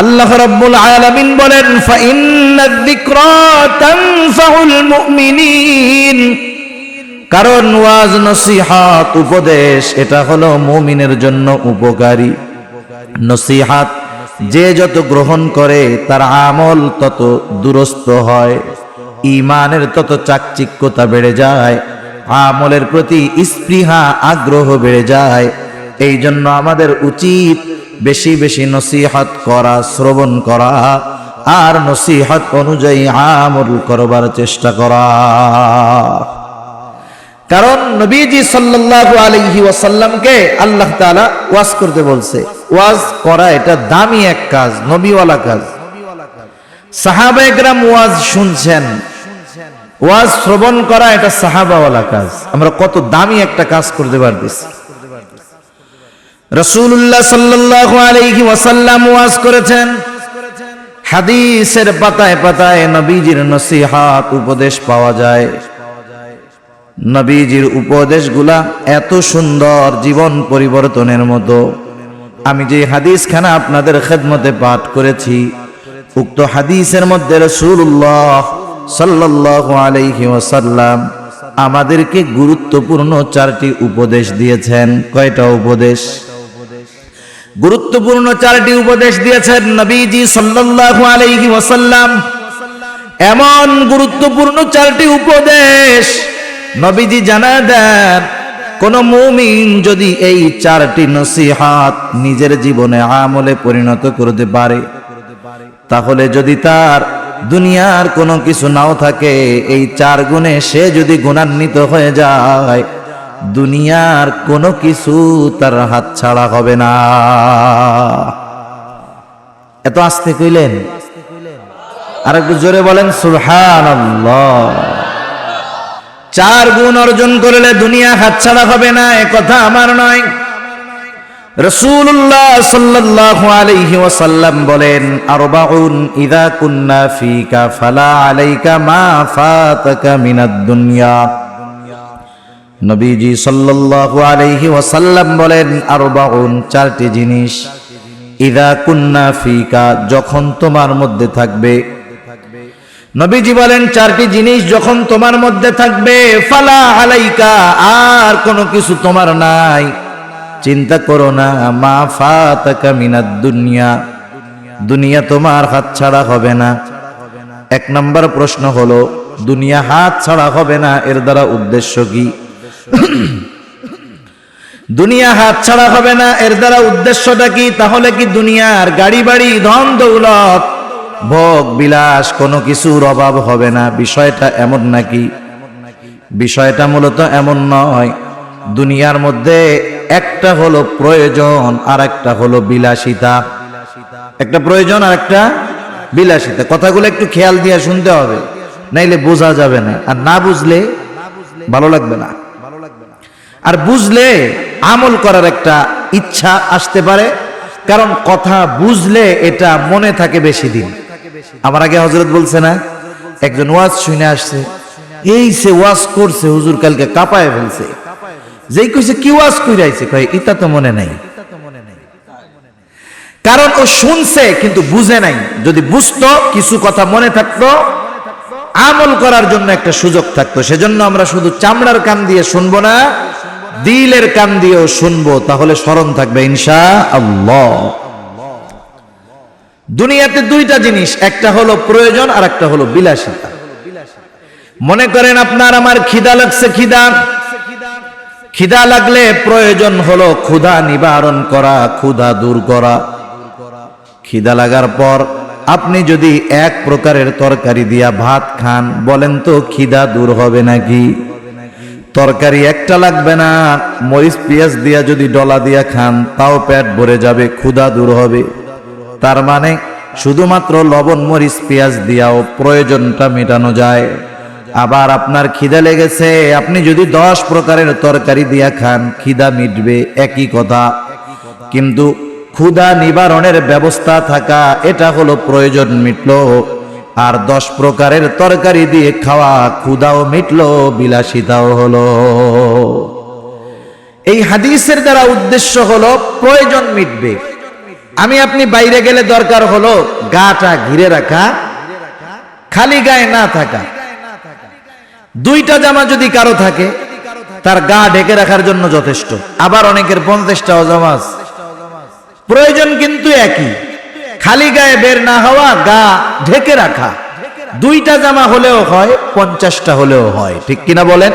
আল্লাহ রাব্বুল আলামিন বলেন, ফাইন্নায-যিকরা তানফাউল মুমিনিন, কারণ ওয়াজ নসিহত উপদেশ এটা হলো মুমিনের জন্য উপকারী। নসিহত যে যত গ্রহণ করে তার আমল তত দুরস্ত হয়, ঈমানের তত চাকচিক্যতা বেড়ে যায়, আমলের প্রতি স্পৃহা আগ্রহ বেড়ে যায়। এই জন্য আমাদের উচিত বেশি বেশি নসিহত করা, শ্রবণ করা, আর নসিহত অনুযায়ী আমল করবার চেষ্টা করা। কারণ নবীজি সাল্লাল্লাহু আলাইহি ওয়াসাল্লামকে আল্লাহ তাআলা ওয়াজ করতে বলছে। ওয়াজ করা এটা দামি এক কাজ, নবীওয়ালা কাজ। সাহাবায়ে কেরাম ওয়াজ শুনছেন, ওয়াজ শ্রবণ করা এটা সাহাবাওয়ালা কাজ। আমরা কত দামি একটা কাজ করতে পারতেছি। রাসূলুল্লাহ সাল্লাল্লাহু আলাইহি ওয়াসাল্লাম ওয়াজ করেছেন। হাদিসের পাতায় পাতায় নবীজির নসিহত উপদেশ পাওয়া যায়। নবীজির উপদেশগুলা এত সুন্দর, জীবন পরিবর্তনের মতো। আমি যে হাদিসখানা আপনাদের খেদমতে পাঠ করেছি, উক্ত হাদিসের মধ্যে রাসূলুল্লাহ সাল্লাল্লাহু আলাইহি ওয়াসাল্লাম আমাদেরকে গুরুত্বপূর্ণ 4টি উপদেশ দিয়েছেন। কয়টা উপদেশ? গুরুত্বপূর্ণ 4টি উপদেশ দিয়েছেন নবীজি সাল্লাল্লাহু আলাইহি ওয়াসাল্লাম। এমন গুরুত্বপূর্ণ 4টি উপদেশ নবীজি জানায় দেন, কোন মুমিন যদি এই 4টি নসিহত নিজের জীবনে আমলে পরিণত করতে পারে, তাহলে যদি তার দুনিয়ার কোনো কিছু নাও থাকে, এই 4 গুণে সে যদি গুণান্বিত হয়ে যায়, দুনিয়ার কোনো কিছু তার হাত ছাড়া হবে না। এত আস্তে কইলেন, আর একটু জোরে বলেন সুবহানাল্লাহ। 4 গুণ অর্জন করলে দুনিয়া হাতছাড়া হবে না, এ কথা আমার নয়। রাসূলুল্লাহ সাল্লাল্লাহু আলাইহি ওয়াসাল্লাম বলেন, আরবাউন ইযা কুন্না ফিকা ফালা আলাইকা মা ফাতাকা মিনাদ দুনিয়া। নবীজি সাল্লাল্লাহু আলাইহি ওয়াসাল্লাম বলেন, আরবাউন 4টি জিনিস, ইযা কুন্না ফিকা যখন তোমার মধ্যে থাকবে। নবীজি বলেন 4টি জিনিস যখন তোমার মধ্যে থাকবে, ফালা আলাইকা আর কোনো কিছু তোমার নাই, চিন্তা করো না, মা ফাতাকা মিনাদ দুনিয়া, দুনিয়া তোমার হাত ছাড়া হবে না। 1 নম্বর প্রশ্ন হলো, দুনিয়া হাত ছাড়া হবে না, এর দ্বারা উদ্দেশ্য কি? দুনিয়া হাত ছাড়া হবে না, এর দ্বারা উদ্দেশ্যটা কি? তাহলে কি দুনিয়ার গাড়ি বাড়ি, ধন দৌলত, ভোগ বিলাস কোনো কিছুর অভাব হবে না? বিষয়টা এমন নাকি? বিষয়টা মূলত এমন নয়। দুনিয়ার মধ্যে একটা হলো প্রয়োজন আর একটা হলো বিলাসিতা। একটা প্রয়োজন আর একটা বিলাসিতা। কথাগুলো একটু খেয়াল দিয়ে শুনতে হবে, নাইলে বোঝা যাবে না, আর না বুঝলে ভালো লাগবে না। আর বুঝলে আমল করার একটা ইচ্ছা আসতে পারে, কারণ কথা বুঝলে এটা মনে থাকে বেশি দিন। আমার আগে হযরত বলছে না, একজন ওয়াজ শুনে আসছে, এই সে ওয়াজ করছে হুজুর কালকে কাঁপায় ফেলছে। যেই কইছে কি ওয়াজ কইরাইছে, কয় এটা তো মনে নাই। কারণ ও শুনছে কিন্তু বুঝে নাই। যদি বুঝতো, কিছু কথা মনে থাকতো, আমল করার জন্য একটা সুযোগ থাকতো। সেজন্য আমরা শুধু চামড়ার কান দিয়ে শুনবো না, দিলের কান দিয়েও শুনবো, তাহলে স্মরণ থাকবে ইনশাআল্লাহ। দুনিয়াতে 2টা জিনিস, একটা হলো প্রয়োজন আর একটা হলো বিলাসিতা। মনে করেন আপনার আমার খিদা লাগছে, খিদা লাগলে প্রয়োজন হলো ক্ষুধা নিবারণ করা, ক্ষুধা দূর করা। খিদা লাগার পর আপনি যদি 1 প্রকারের তরকারি দিয়া ভাত খান, বলেন তো খিদা দূর হবে নাকি? তরকারি একটা লাগবে না, মরিচ পেঁয়াজ দিয়া যদি ডলা দিয়া খান, তাও পেট ভরে যাবে, ক্ষুধা দূর হবে। তার মানে শুধুমাত্র লবণ মরিচ পেঁয়াজ দিয়াও প্রয়োজনটা মেটানো যায়। আবার আপনার খিদা লেগেছে, আপনি যদি 10 প্রকারের তরকারি দিয়া খান, খিদা মিটবে, একই কথা। কিন্তু ক্ষুধা নিবারণের ব্যবস্থা থাকা, এটা হলো প্রয়োজন মিটলো। আর 10 প্রকারের তরকারি দিয়ে খাওয়া, ক্ষুধাও মিটলো, বিলাসিতাও হলো। এই হাদিসের দ্বারা উদ্দেশ্য হলো প্রয়োজন মিটবে, আমি আপনি বাইরে গেলে দরকার হলো গাটা ঘিরে রাখা, খালি গায়ে না থাকা। দুইটা জামা যদি কারো থাকে তার গা ঢেকে রাখার জন্য যথেষ্ট। আবার অনেকের 50টাও জামা আছে, প্রয়োজন কিন্তু একই, খালি গায়ে বের না হওয়া, গা ঢেকে রাখা। দুইটা জামা হলেও হয়, 50টা হলেও হয়, ঠিক কিনা বলেন?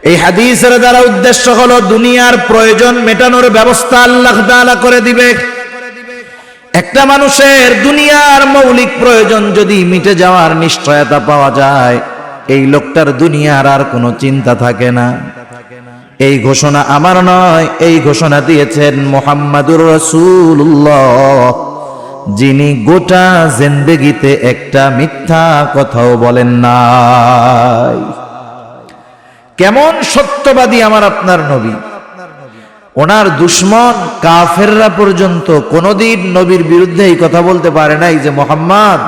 এই হাদিসের দ্বারা উদ্দেশ্য হলো দুনিয়ার প্রয়োজন মেটানোর ব্যবস্থা আল্লাহ তাআলা করে দিবে। একটা মানুষের দুনিয়ার মৌলিক প্রয়োজন যদি মিটে যাওয়ার নিশ্চয়তা পাওয়া যায়, এই লোকটার দুনিয়ার আর কোনো চিন্তা থাকে না। এই ঘোষণা আমার নয়, এই ঘোষণা দিয়েছেন মুহাম্মাদুর রাসূলুল্লাহ, যিনি গোটা জিন্দেগিতে একটা মিথ্যা কথাও বলেন নাই। কেমন সত্যবাদী আমার আপনার নবী! ওনার দুশমন কাফেররা পর্যন্ত কোনদিন নবীর বিরুদ্ধে এই কথা বলতে পারে নাই যে মুহাম্মদ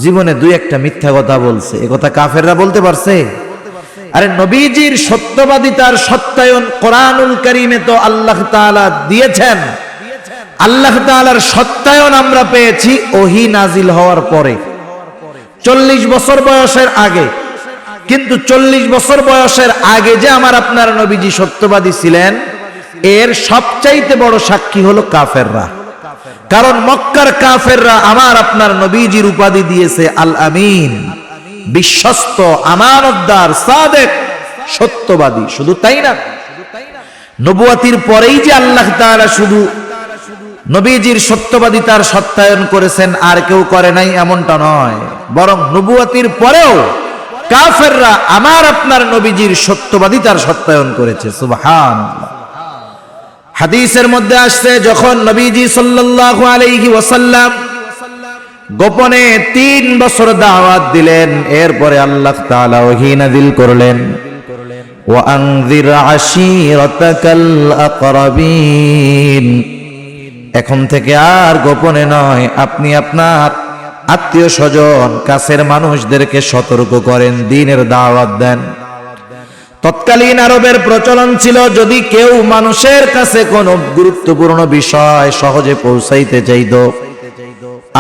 জীবনে দুই একটা মিথ্যা কথা বলছে। এ কথা কাফেররা বলতে পারছে? আরে নবীজির সত্যবাদিতার সত্যায়ন কোরআনুল কারীমে তো আল্লাহ তাআলা দিয়েছেন। আল্লাহ তাআলার সত্যায়ন আমরা পেয়েছি ওহী নাজিল হওয়ার পরে, 40 বছর বয়সের আগে। কিন্তু 40 বছর বয়সের আগে যে আমার আপনার নবীজি সত্যবাদী ছিলেন, এর সবচাইতে বড় সাক্ষী হলো কাফেররা। কারণ মক্কার কাফেররা আমার আপনার নবীজির উপাধি দিয়েছে আল আমিন, বিশ্বস্ত, আমানতদার, সাদেক, সত্যবাদী। শুধু তাই না, নবুয়াতির পরেই যে আল্লাহ তাআলা শুধু নবীজির সত্যবাদিতার সত্যায়ন করেছেন আর কেউ করে নাই এমনটা নয়, বরং নবুয়াতির পরেও কাফেররা আমার আপনার নবীজির সত্যবাদিতার সত্যায়ন করেছে। সুবহানাল্লাহ। হাদিসের মধ্যে আসছে, যখন নবীজি সাল্লাল্লাহু আলাইহি ওয়াসাল্লাম গোপনে 3 বছর দাওয়াত দিলেন, এরপরে আল্লাহ তাআলা ওহী নাযিল করলেন, ওয়া আনযির আশীরাতাকাল আকরাবিন। এখন থেকে আর গোপনে নয়, আপনি আপনার আত্মীয় স্বজন, কাছের মানুষদেরকে সতর্ক করেন, দ্বীনের দাওয়াত দেন। তৎকালীন আরবের প্রচলন ছিল, যদি কেউ মানুষের কাছে কোনো গুরুত্বপূর্ণ বিষয় সহজে পৌঁছাইতে চাইত,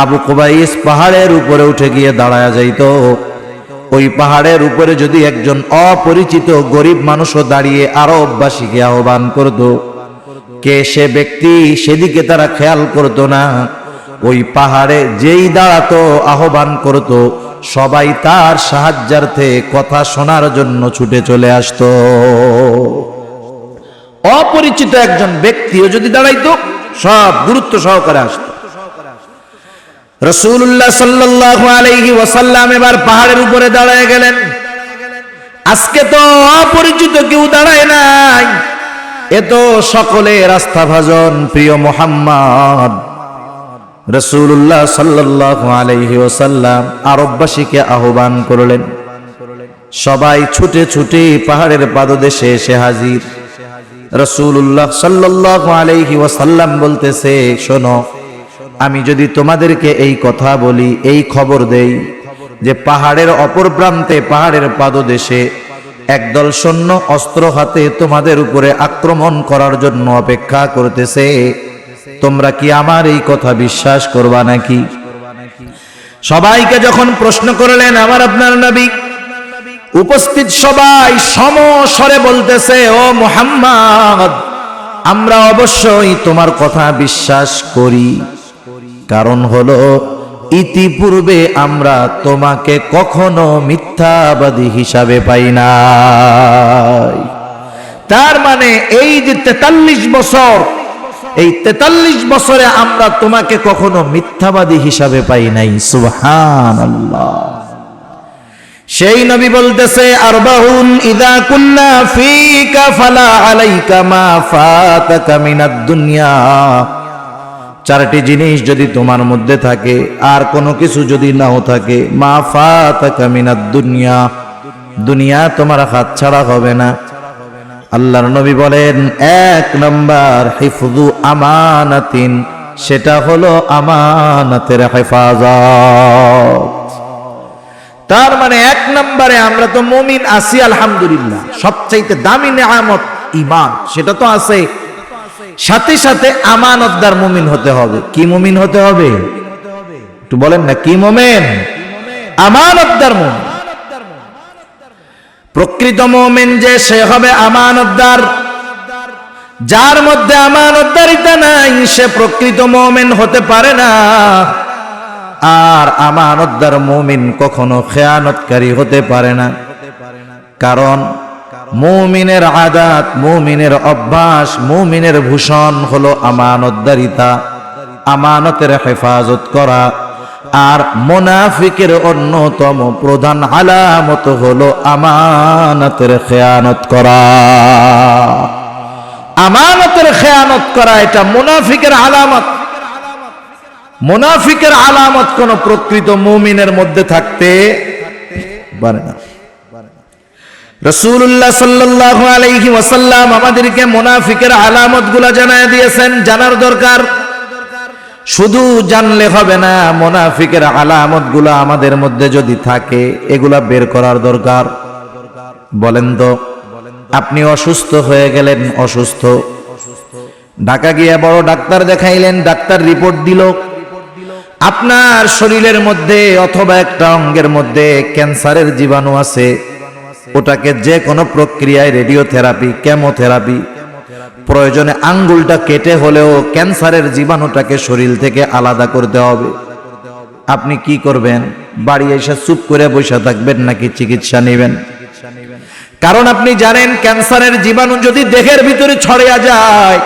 আবু কুবাইস পাহাড়ের উপরে উঠে গিয়ে দাঁড়ায়া যাইত। ওই পাহাড়ের উপরে যদি একজন অপরিচিত গরিব মানুষও দাঁড়িয়ে আরববাসীকে আহ্বান করত, কে সে ব্যক্তি সেদিকে তারা খেয়াল করত না। ওই পাহাড়ে যেই দাঁড়াতো, আহ্বান করত, সবাই তার সাহায্যার্থে কথা শোনার জন্য ছুটে চলে আসতো। অপরিচিত একজন ব্যক্তিও যদি দাঁড়াইতো, সব গুরুত্ব সহকারে আসতো। রাসূলুল্লাহ সাল্লাল্লাহু আলাইহি ওয়াসাল্লাম এবার পাহাড়ের উপরে দাঁড়ায় গেলেন। আজকে তো অপরিচিত কেউ দাঁড়ায় নাই, এ তো সকলের আস্থাভাজন প্রিয় মুহাম্মদ। রাসূলুল্লাহ সাল্লাল্লাহু আলাইহি ওয়াসাল্লাম আরববাসীকে আহ্বান করলেন। সবাই ছুটে ছুটে পাহাড়ের পাদদেশে এসে হাজির। রাসূলুল্লাহ সাল্লাল্লাহু আলাইহি ওয়াসাল্লাম বলতেছে, শোনো, আমি যদি তোমাদেরকে এই কথা বলি, এই খবর দেই যে পাহাড়ের অপর প্রান্তে, পাহাড়ের পাদদেশে একদল সৈন্য অস্ত্র হাতে তোমাদের উপরে আক্রমণ করার জন্য অপেক্ষা করতেছে, তোমরা কি আমার এই কথা বিশ্বাস করবা নাকি? সবাইকে যখন প্রশ্ন করলেন আমার আপনার নবী, উপস্থিত সবাই সমস্বরে বলতেছে, ও মুহাম্মদ, আমরা অবশ্যই তোমার কথা বিশ্বাস করি। কারণ হলো, ইতিপূর্বে আমরা তোমাকে কখনো মিথ্যাবাদী হিসাবে পাই নাই। তার মানে এই যে 43 বছর, এই 43 বছরে আমরা তোমাকে কখনো মিথ্যাবাদী হিসাবে পাই নাই। সুবহানাল্লাহ। সেই নবী বলতেছে, আরবাউন ইযা কুন্না ফীকা ফালা আলাইকা মা ফাতাকা মিনাদ দুনিয়া। 4টি জিনিস যদি তোমার মধ্যে থাকে, আর কোনো কিছু যদি নাও থাকে, মা ফাতাকা মিনাদ দুনিয়া, দুনিয়া তোমার হাতছাড়া হবে না। আল্লাহর নবী বলেন, 1 নাম্বার হিফযু আমানাতিন, সেটা হলো আমানতের হেফাজত। তার মানে 1 নম্বরে আমরা তো মুমিন আছি আলহামদুলিল্লাহ, সবচাইতে দামি নেয়ামত ঈমান, সেটা তো আছে। সাথে সাথে আমানতদার মুমিন হতে হবে। কি মুমিন হতে হবে একটু বলেন না, কি মুমিন? আমানতদার মুমিন। প্রকৃত মুমিন যে সে হবে আমানতদার। যার মধ্যে আমানতদারিতা নাই সে প্রকৃত মুমিন হতে পারে না। আর আমানতদার মুমিন কখনো খেয়ানতকারী হতে পারে না। কারণ মুমিনের আদাত, মুমিনের অভ্যাস, মুমিনের ভূষণ হলো আমানতদারিতা, আমানতের হেফাজত করা। আর মুনাফিকের অন্যতম প্রধান আলামত হলো আমানতের খেয়ানত করা। আমানতের খেয়ানত করা এটা মুনাফিকের আলামত। মুনাফিকের আলামত কোন প্রকৃত মুমিনের মধ্যে থাকতে পারে না। রাসূলুল্লাহ সাল্লাল্লাহু আলাইহি ওয়াসাল্লাম আমাদেরকে মুনাফিকের আলামতগুলো জানায় দিয়েছেন। জানার দরকার, শুধু জানলে হবে না, মুনাফিকের আলামতগুলো আমাদের মধ্যে যদি থাকে এগুলা বের করার দরকার। বলেন তো, আপনি অসুস্থ হয়ে গেলেন, অসুস্থ, ঢাকা গিয়ে বড় ডাক্তার দেখাইলেন, ডাক্তার রিপোর্ট দিল আপনার শরীরের মধ্যে অথবা একটা অঙ্গের মধ্যে ক্যান্সারের জীবাণু আছে। ওটাকে যে কোনো প্রক্রিয়ায়, রেডিওথেরাপি, কেমোথেরাপি, প্রয়োজনে আঙ্গুলটা কেটে হলেও ক্যান্সারের জীবাণুটাকে শরীর থেকে আলাদা করতে হবে। আপনি কি করবেন? বাড়ি এসে চুপ করে বসে থাকবেন নাকি চিকিৎসা নেবেন? কারণ আপনি জানেন ক্যান্সারের জীবাণু যদি দেহের ভিতরে ছড়িয়ে যায়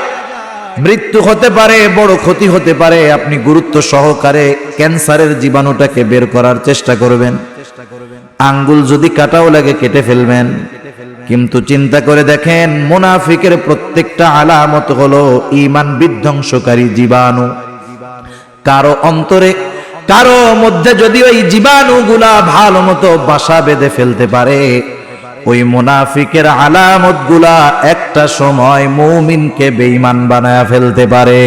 মৃত্যু হতে পারে, বড় ক্ষতি হতে পারে। আপনি গুরুত্ব সহকারে ক্যান্সারের জীবাণুটাকে বের করার চেষ্টা করবেন। আঙ্গুল যদি কাটাও লাগে কেটে ফেলবেন। কিন্তু চিন্তা করে দেখেন, মুনাফিকের প্রত্যেকটা আলামত হলো ঈমান বিধ্বংসকারী জীবাণু। কারো অন্তরে, কারো মধ্যে যদি ওই জীবাণুগুলা ভালো মতো বাসা বেঁধে ফেলতে পারে, ওই মুনাফিকের আলামতগুলা একটা সময় মুমিনকে বেঈমান বানায়া ফেলতে পারে।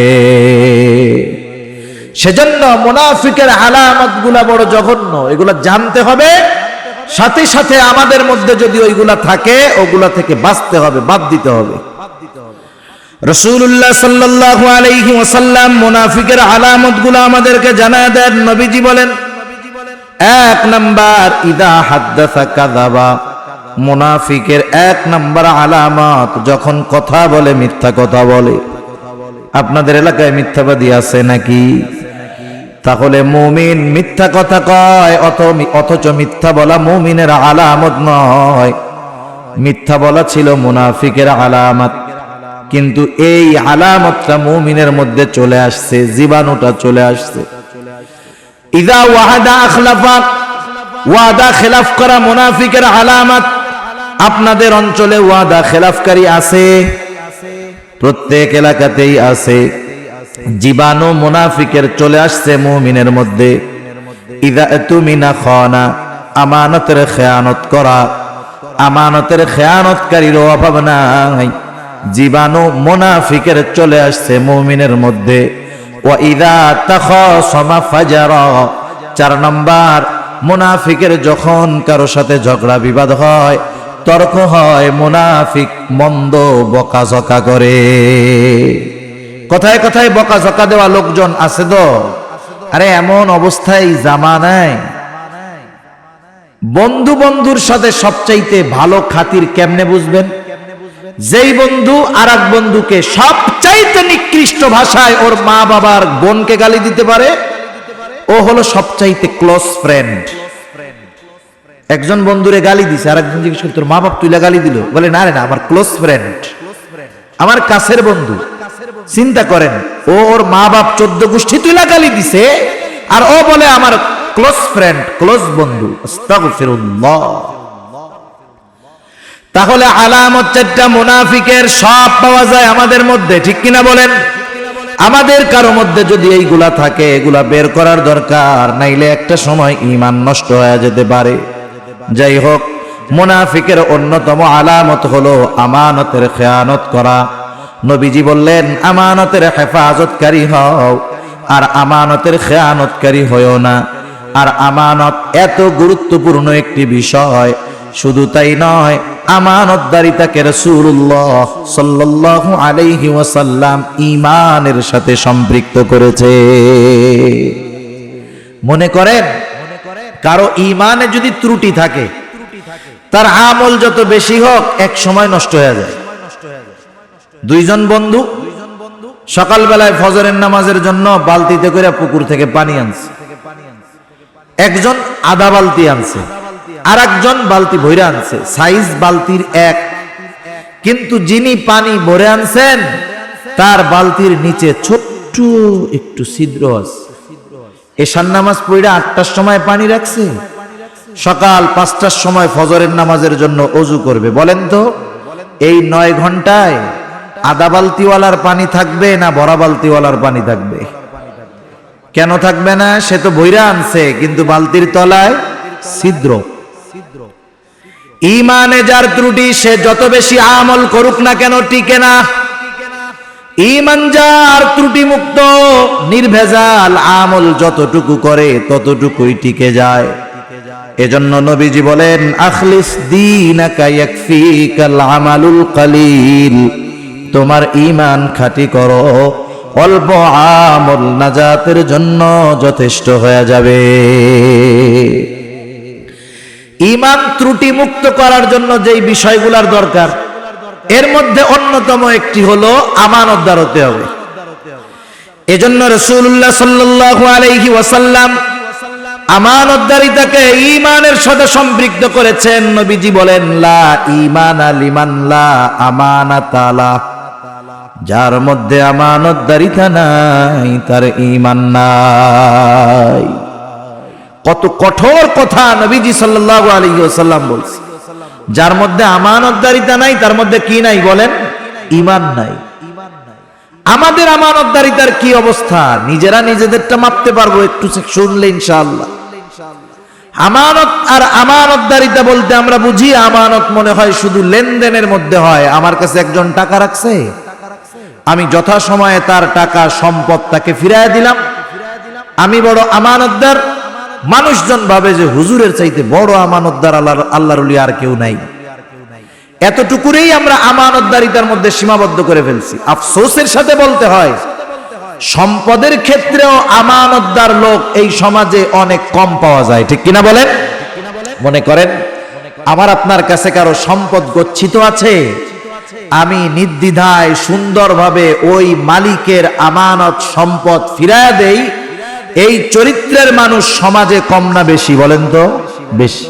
সেজন্য মুনাফিকের আলামতগুলা বড় জঘন্য, এগুলা জানতে হবে। সাথে সাথে আমাদের মধ্যে যদি ওইগুলা থাকে ওগুলা থেকে বাঁচতে হবে, বাদ দিতে হবে। রাসূলুল্লাহ সাল্লাল্লাহু আলাইহি ওয়াসাল্লাম মুনাফিকের আলামতগুলো আমাদেরকে জানায় দেন। নবীজি বলেন, এক নাম্বার ইদা হাদ্দাসা কাযাবা। মুনাফিকের এক নাম্বার আলামত যখন কথা বলে মিথ্যা কথা বলে। আপনাদের এলাকায় মিথ্যাবাদী আছে নাকি? তাহলে মুমিন মিথ্যা কথা কয় অথচ মিথ্যা বলা মুমিনের আলামত নয়। মিথ্যা বলা ছিল মুনাফিকের আলামত, কিন্তু এই আলামতটা মুমিনের মধ্যে চলে আসছে, জীবাণুটা চলে আসছে। ইদা ওয়াহাদা আখলাফা, ওয়াদা খেলাফ করা মুনাফিকের আলামত। আপনাদের অঞ্চলে ওয়াদা খেলাফকারী আছে, প্রত্যেক এলাকাতেই আছে। জীবাণু মুনাফিকের চলে আসছে মুমিনের মধ্যে। ইদা তুমিনা খানা, আমানতের খেয়ানত করা। আমানতের খেয়ানতকারীর অভাব নাই, জীবাণু মুনাফিকের চলে আসছে মুমিনের মধ্যে। ওয়া ইদা তাখাসামা ফাজারা। 4 নম্বর, মুনাফিকের যখন কারো সাথে ঝগড়া বিবাদ হয়, তর্ক হয়, মুনাফিক মন্দ বকাঝকা করে। কথায় কথায় বকাঝকা দেওয়া লোকজন আছে তো। আরে এমন অবস্থায় জামানায় বন্ধু বন্ধুর সাথে সবচাইতে ভালো খাতির কেমনে বুঝবেন? যেই বন্ধু আর এক বন্ধুকে সবচাইতে নিকৃষ্ট ভাষায় ওর মা বাবার বোনকে গালি দিতে পারে, ও হলো সবচাইতে ক্লোজ ফ্রেন্ড। একজন বন্ধুরে গালি দিছে, আর একজন জিজ্ঞেস করে তোর মা বাপ তুইলা গালি দিল? বলে না রে না, আমার ক্লোজ ফ্রেন্ড, আমার কাছের বন্ধু। চিন্তা করেন, ও ওর মা বাপ 14 গোষ্ঠী তুইলা গালি দিছে, আর ও বলে আমার ক্লোজ ফ্রেন্ড, ক্লোজ বন্ধু। আস্তাগফিরুল্লাহ। তাহলে আলামত 4টা মুনাফিকের সব পাওয়া যায় আমাদের মধ্যে, ঠিক কিনা বলেন? আমাদের কারো মধ্যে যদি এইগুলা থাকে এগুলা বের করার দরকার, নাইলে একটা সময় ঈমান নষ্ট হয়ে যেতে পারে। যাই হোক, মুনাফিকের অন্যতম আলামত হলো আমানতের খেয়ানত করা। নবীজি বললেন, আমানতের হেফাজতকারী হও, আর আমানতের খেয়ানতকারী হইও না। আর আমানত এত গুরুত্বপূর্ণ একটি বিষয়, শুধু তাই নয়, আমানতদারিতাকে রাসূলুল্লাহ সাল্লাল্লাহু আলাইহি ওয়াসাল্লাম ঈমানের সাথে সম্পৃক্ত করেছে। মনে করেন কারো ঈমানে যদি ত্রুটি থাকে, তার আমল যত বেশি হোক এক সময় নষ্ট হয়ে যায়। দুইজন বন্ধু সকালবেলায় ফজরের নামাজের জন্য বালতিতে করে পুকুর থেকে পানি আনছে। একজন আধা বালতি আনছে, আর একজন বালতি ভরে আনছে। সাইজ বালতির এক, কিন্তু যিনি পানি ভরে আনছেন তার বালতির নিচে ছোট্ট একটু ছিদ্র আছে। এশার নামাজ পড়ে 8টার সময় পানি রাখছে, সকাল 5টার সময় ফজরের নামাজের জন্য ওযু করবে। বলেন তো এই 9 ঘন্টায় আধা বালতিওয়ালার পানি থাকবে না ভরা বালতিওয়ালার পানি থাকবে? কেন থাকবে না? সে তো বইরা আনছে, কিন্তু বালতির তলায় ছিদ্র। ঈমানে যার ত্রুটি, সে যত বেশি আমল করুক না কেন টিকে না। ঈমান যার ত্রুটি মুক্ত নির্ভেজাল, আমল যতটুকু করে ততটুকুই টিকে যায়। এজন্য নবীজি বলেন, আখলিস দীনাকা ইয়াকফিকাল আমালুল কালিল। তোমার ঈমান খাঁটি করো, অল্প আমল নাজাতের জন্য যথেষ্ট হয়ে যাবে। ঈমান ত্রুটি মুক্ত করার জন্য যেই বিষয়গুলোর দরকার, এর মধ্যে অন্যতম একটি হলো আমানতদার হতে হবে। এজন্য রাসূলুল্লাহ সাল্লাল্লাহু আলাইহি ওয়াসাল্লাম আমানতদারিতাকে ঈমানের সাথে সম্পৃক্ত করেছেন। নবীজি বলেন, লা ঈমানা লিমান লা আমানাতা লা। যার মধ্যে আমানতদারিতা নাই তার ঈমান নাই। কত কঠোর কথা নবীজি সাল্লাল্লাহু আলাইহি ওয়াসাল্লাম বলছেন। যার মধ্যে আমানতদারিতা নাই তার মধ্যে কি নাই বলেন? ঈমান নাই। আমাদের আমানতদারিতার কি অবস্থা নিজেরা নিজেদেরটা মাপতে পারবো, একটু শুনলে ইনশাআল্লাহ। আমানত আর আমানতদারিতা বলতে আমরা বুঝি, আমানত মনে হয় শুধু লেনদেনের মধ্যে হয়। আমার কাছে একজন টাকা রাখছে, আমি যথাসময়ে তার টাকা সম্পদ তাকে ফিরাইয়া দিলাম, আমি বড় আমানতদার। মানুষজন ভাবে যে হুজুরের চাইতে বড় আমানতদার আল্লাহর ওলি আর কেউ নাই। এতটুকুরেই আমরা আমানতদারিতার মধ্যে সীমাবদ্ধ করে ফেলছি। আফসোসের সাথে বলতে হয়, সম্পদের ক্ষেত্রেও আমানতদার লোক এই সমাজে অনেক কম পাওয়া যায়, ঠিক কিনা বলেন? মনে করেন আমার আপনার কাছে কারো সম্পদ গচ্ছিত আছে, আমি নির্দ্বিধায় সুন্দরভাবে ওই মালিকের আমানত সম্পদ ফিরায়া দেই। এই চরিত্রের মানুষ সমাজে কম না বেশি বলেন তো? বেশি।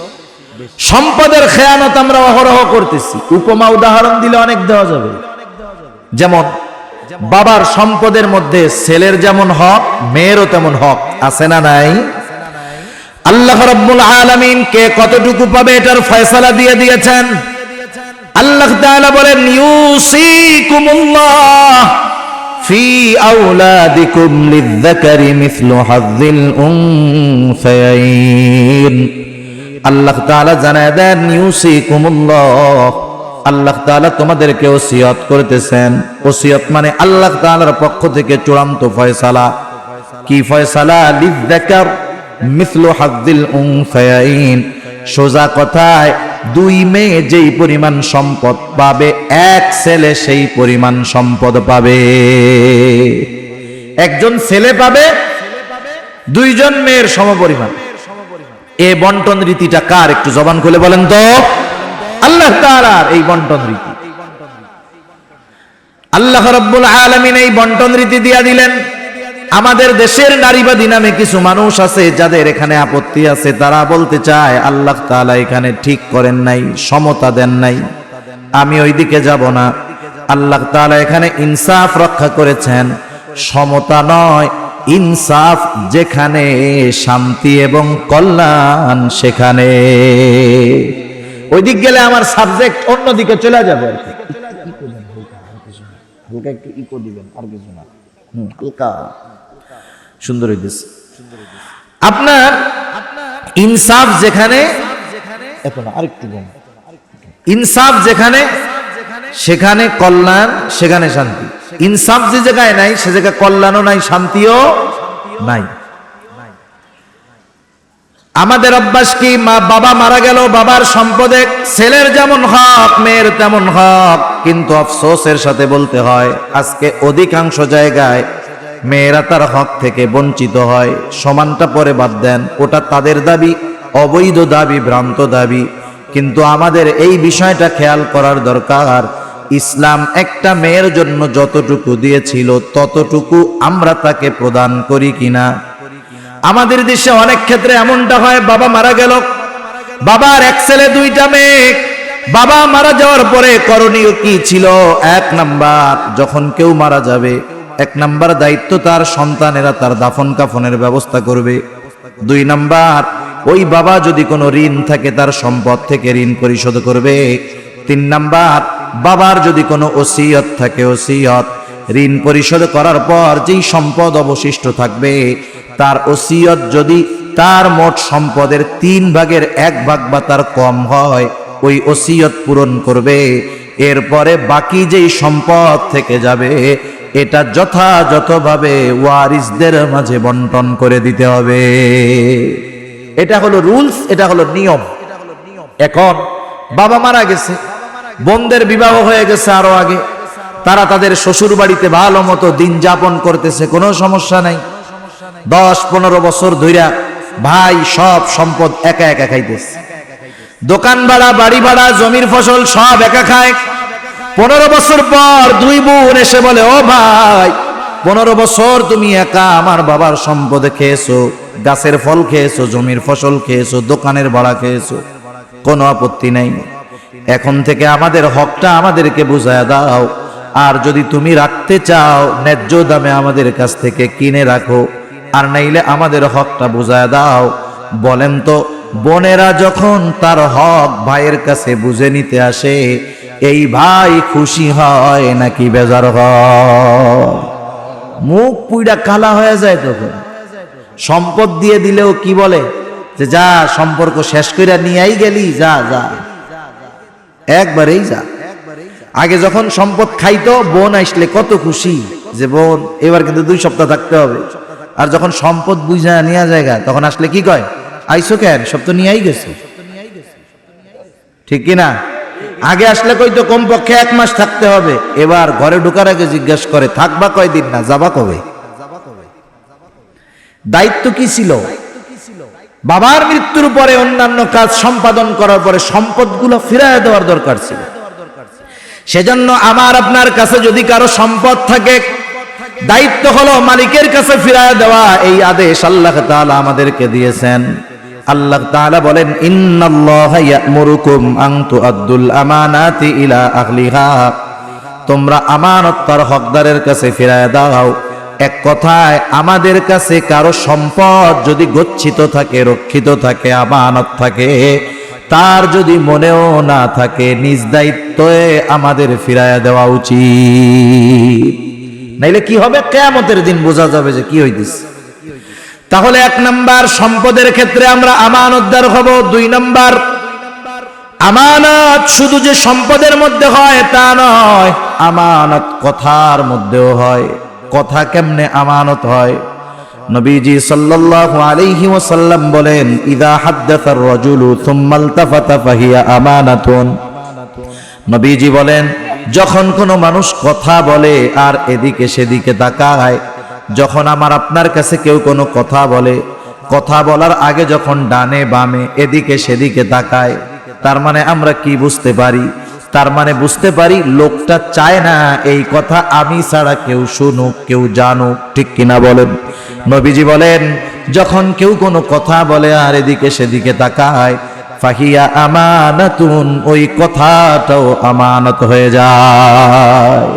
সম্পদের খেয়ানত আমরা অহরহ করতেছি। উপমা উদাহরণ দিলে অনেক দেওয়া যাবে। যেমন বাবার সম্পদের মধ্যে ছেলের যেমন হক, মেয়েরও তেমন হক আছে না নাই? আল্লাহ রাব্বুল আলামিন কে কতটুকু পাবে এটার ফয়সালা দিয়ে দিয়েছেন। আল্লাহ তাআলা বলেন, ইউসিকুমুল্লাহ ফি আওলাদিকুম লিযযাকারি মিসলু হাযযিল উনসায়াইন। আল্লাহ তাআলা জানায় দেন, ইউসিকুমুল্লাহ, আল্লাহ তাআলা তোমাদেরকে ওসিয়ত করতেছেন। ওসিয়ত মানে আল্লাহ তাআলার পক্ষ থেকে চূড়ান্ত ফয়সালা। কি ফয়সালা? লিযযাকার মিসলু হাযযিল উনসায়াইন। সোজা কথায়, দুই মেয়ে যেই পরিমাণ সম্পদ পাবে, এক ছেলে সেই পরিমাণ সম্পদ পাবে। একজন ছেলে পাবে দুইজন মেয়ের সমপরিমাণ। এই বন্টন রীতিটা কার? একটু জবান খুলে বলেন তো। আল্লাহ তাআলার এই বন্টন রীতি। আল্লাহ রাব্বুল আলামিন এই বন্টন রীতি দিয়া দিলেন। আমাদের দেশের নারীবাদী নামে কিছু মানুষ আছে যাদের এখানে আপত্তি আছে। তারা বলতে চায় আল্লাহ তাআলা এখানে ঠিক করেন নাই, সমতা দেন নাই। আমি ওই দিকে যাব না। আল্লাহ তাআলা এখানে ইনসাফ রক্ষা করেছেন, সমতা নয়, ইনসাফ। যেখানে শান্তি এবং কল্যাণ সেখানে। ওই দিক গেলে আমার সাবজেক্ট অন্যদিকে চলে যাবে। হালকা একটু ইকো দিবেন, আর কিছু না। হালকা সুন্দর হইতেছে। আপনার ইনসাফ যেখানে, আরেকটু ইনসাফ যেখানে, সেখানে কল্যাণ, সেখানে শান্তি। ইনসাফ যে জায়গায় নাই, সে জায়গায় কল্যাণও নাই, শান্তিও নাই। আমাদের অভ্যাস কি, বাবা মারা গেল, বাবার সম্পদে ছেলের যেমন হক মেয়ের তেমন হক, কিন্তু আফসোসের সাথে বলতে হয় আজকে অধিকাংশ জায়গায় মেয়েরা তার হক থেকে বঞ্চিত হয়। সমানটা পরে বাদ দেন, ওটা তাদের দাবি, অবৈধ দাবি, ভ্রান্ত দাবি। কিন্তু আমাদের এই বিষয়টা খেয়াল করার দরকার, ইসলাম একটা মেয়ের জন্য যতটুকু দিয়েছিল ততটুকু আমরা তাকে প্রদান করি কিনা। আমাদের দেশে অনেক ক্ষেত্রে এমনটা হয়, বাবা মারা গেল, বাবার এক ছেলে দুইটা মেয়ে, বাবা মারা যাওয়ার পরে করণীয় কি ছিল? এক নাম্বার, যখন কেউ মারা যাবে এক নাম্বার দায়িত্ব তার সন্তানেরা তার দাফন কাফনের ব্যবস্থা করবে। দুই নাম্বার, ওই বাবা যদি কোনো ঋণ থাকে তার সম্পদ থেকে ঋণ পরিশোধ করবে। তিন নাম্বার, বাবার যদি কোনো ওসিয়ত থাকে ওসিয়ত ঋণ পরিশোধ করার পর যেই সম্পদ অবশিষ্ট থাকবে তার ওসিয়ত যদি তার মোট সম্পদের 3 ভাগের 1 ভাগ বা তার কম হয় ওই ওসিয়ত পূরণ করবে। এরপরে বাকি যেই সম্পদ থেকে যাবে এটা যথাযথভাবে ওয়ারিসদের মাঝে বন্টন করে দিতে হবে। এটা হলো রুলস, এটা হলো নিয়ম। এখন বাবা মারা গেছে, বোনদের বিবাহ হয়ে গেছে আরো আগে, তারা তাদের শ্বশুর বাড়িতে ভালো মতো দিন যাপন করতেছে, কোনো সমস্যা নাই। 10-15 বছর ধইরা ভাই সব সম্পদ একা একা খাইতেছে, দোকান ভাড়া, বাড়ি ভাড়া, জমির ফসল সব একা খায়। 15 বছর পর দুই বোন এসে বলে, ও ভাই 15 বছর তুমি একা আমার বাবার সম্পদে খেয়েছো, গাছের ফল খেয়েছো, জমির ফসল খেয়েছো, দোকানের ভাড়া খেয়েছো, কোনো আপত্তি নাই। এখন থেকে আমাদের হকটা আমাদেরকে বুঝায় দাও, আর যদি তুমি রাখতে চাও ন্যায্য দামে আমাদের কাছ থেকে কিনে রাখো, আর নাইলে আমাদের হকটা বুঝায় দাও। বলেন তো, বোনেরা যখন তার হক ভাইয়ের কাছে বুঝে নিতে আসে এই ভাই খুশি হয় নাকি বেজার হয়? মুখ পুইড়া কালা হয়ে যায়। তখন সম্পদ দিয়ে দিলেও কি বলে যে যা সম্পর্ক শেষ কইরা নিয়েই গেলি, যা যা একবারেই যা। আগে যখন সম্পদ খাইতো বোন আসলে কত খুশি যে বোন এবার কিন্তু 2 সপ্তাহ থাকতে হবে, আর যখন সম্পদ বুঝা নিয়ে জায়গা তখন আসলে কি কয়, আইসো কেন, সব তো নিয়েই গেছে। ঠিক কিনা? আগে আসলে কইতো কমপক্ষে 1 মাস থাকতে হবে, এবার ঘরে ঢোকার আগে জিজ্ঞাসা করে থাকবা কয়দিন, না যাবা কবে। দায়িত্ব কি ছিল? বাবার মৃত্যুর পরে অন্যান্য কাজ সম্পাদন করার পরে সম্পদগুলো ফিরায় দেওয়ার দরকার ছিল। সেজন্য আমার আপনার কাছে যদি কারো সম্পদ থাকে দায়িত্ব হলো মালিকের কাছে ফিরায় দেওয়া। এই আদেশ আল্লাহ তাআলা আমাদেরকে দিয়েছেন। আল্লাহ তাআলা বলেন, ইন্নাল্লাহা ইয়া'মুরুকুম আন তুআদ্দুল আমানাতি ইলা আহলিহা, তোমরা আমানত তার হকদারের কাছে ফিরায় দাও। এক কথায় আমাদের কাছে কারো সম্পদ যদি গচ্ছিত থাকে, রক্ষিত থাকে, আমানত থাকে, তার যদি মনেও না থাকে নিজ দায়িত্বে আমাদের ফিরায় দেওয়া উচিত। নাইলে কি হবে, কিয়ামতের দিন বোঝা যাবে যে কি হইতেছে। তাহলে 1 নাম্বার সম্পদের ক্ষেত্রে আমরা আমানতদার হব। 2 নাম্বার, আমানত শুধু যে সম্পদের মধ্যে হয় তা নয়, আমানত কথার মধ্যেও হয়। কথা কেমনে আমানত হয়? নবীজি সাল্লাল্লাহু আলাইহি ওয়াসাল্লাম বলেন, ইযা হাদ্দাসার রাজুলু সুম্মা ইলতাফাতা ফাহিয়া আমানাতুন। নবীজি বলেন, যখন কোনো মানুষ কথা বলে আর এদিকে সেদিকে তাকায়, যখন আমার আপনার কাছে কেউ কোনো কথা বলে, কথা বলার আগে যখন ডানে বামে এদিকে সেদিকে তাকায়, তার মানে আমরা কি বুঝতে পারি? তার মানে বুঝতে পারি লোকটা চায় না এই কথা আমি ছাড়া কেউ শুনুক, কেউ জানুক। ঠিক কিনা বলেন? নবীজি বলেন, যখন কেউ কোনো কথা বলে আর এদিকে সেদিকে তাকায়, ফাহিয়া আমানাতুন, ওই কথাটাও আমানত হয়ে যায়।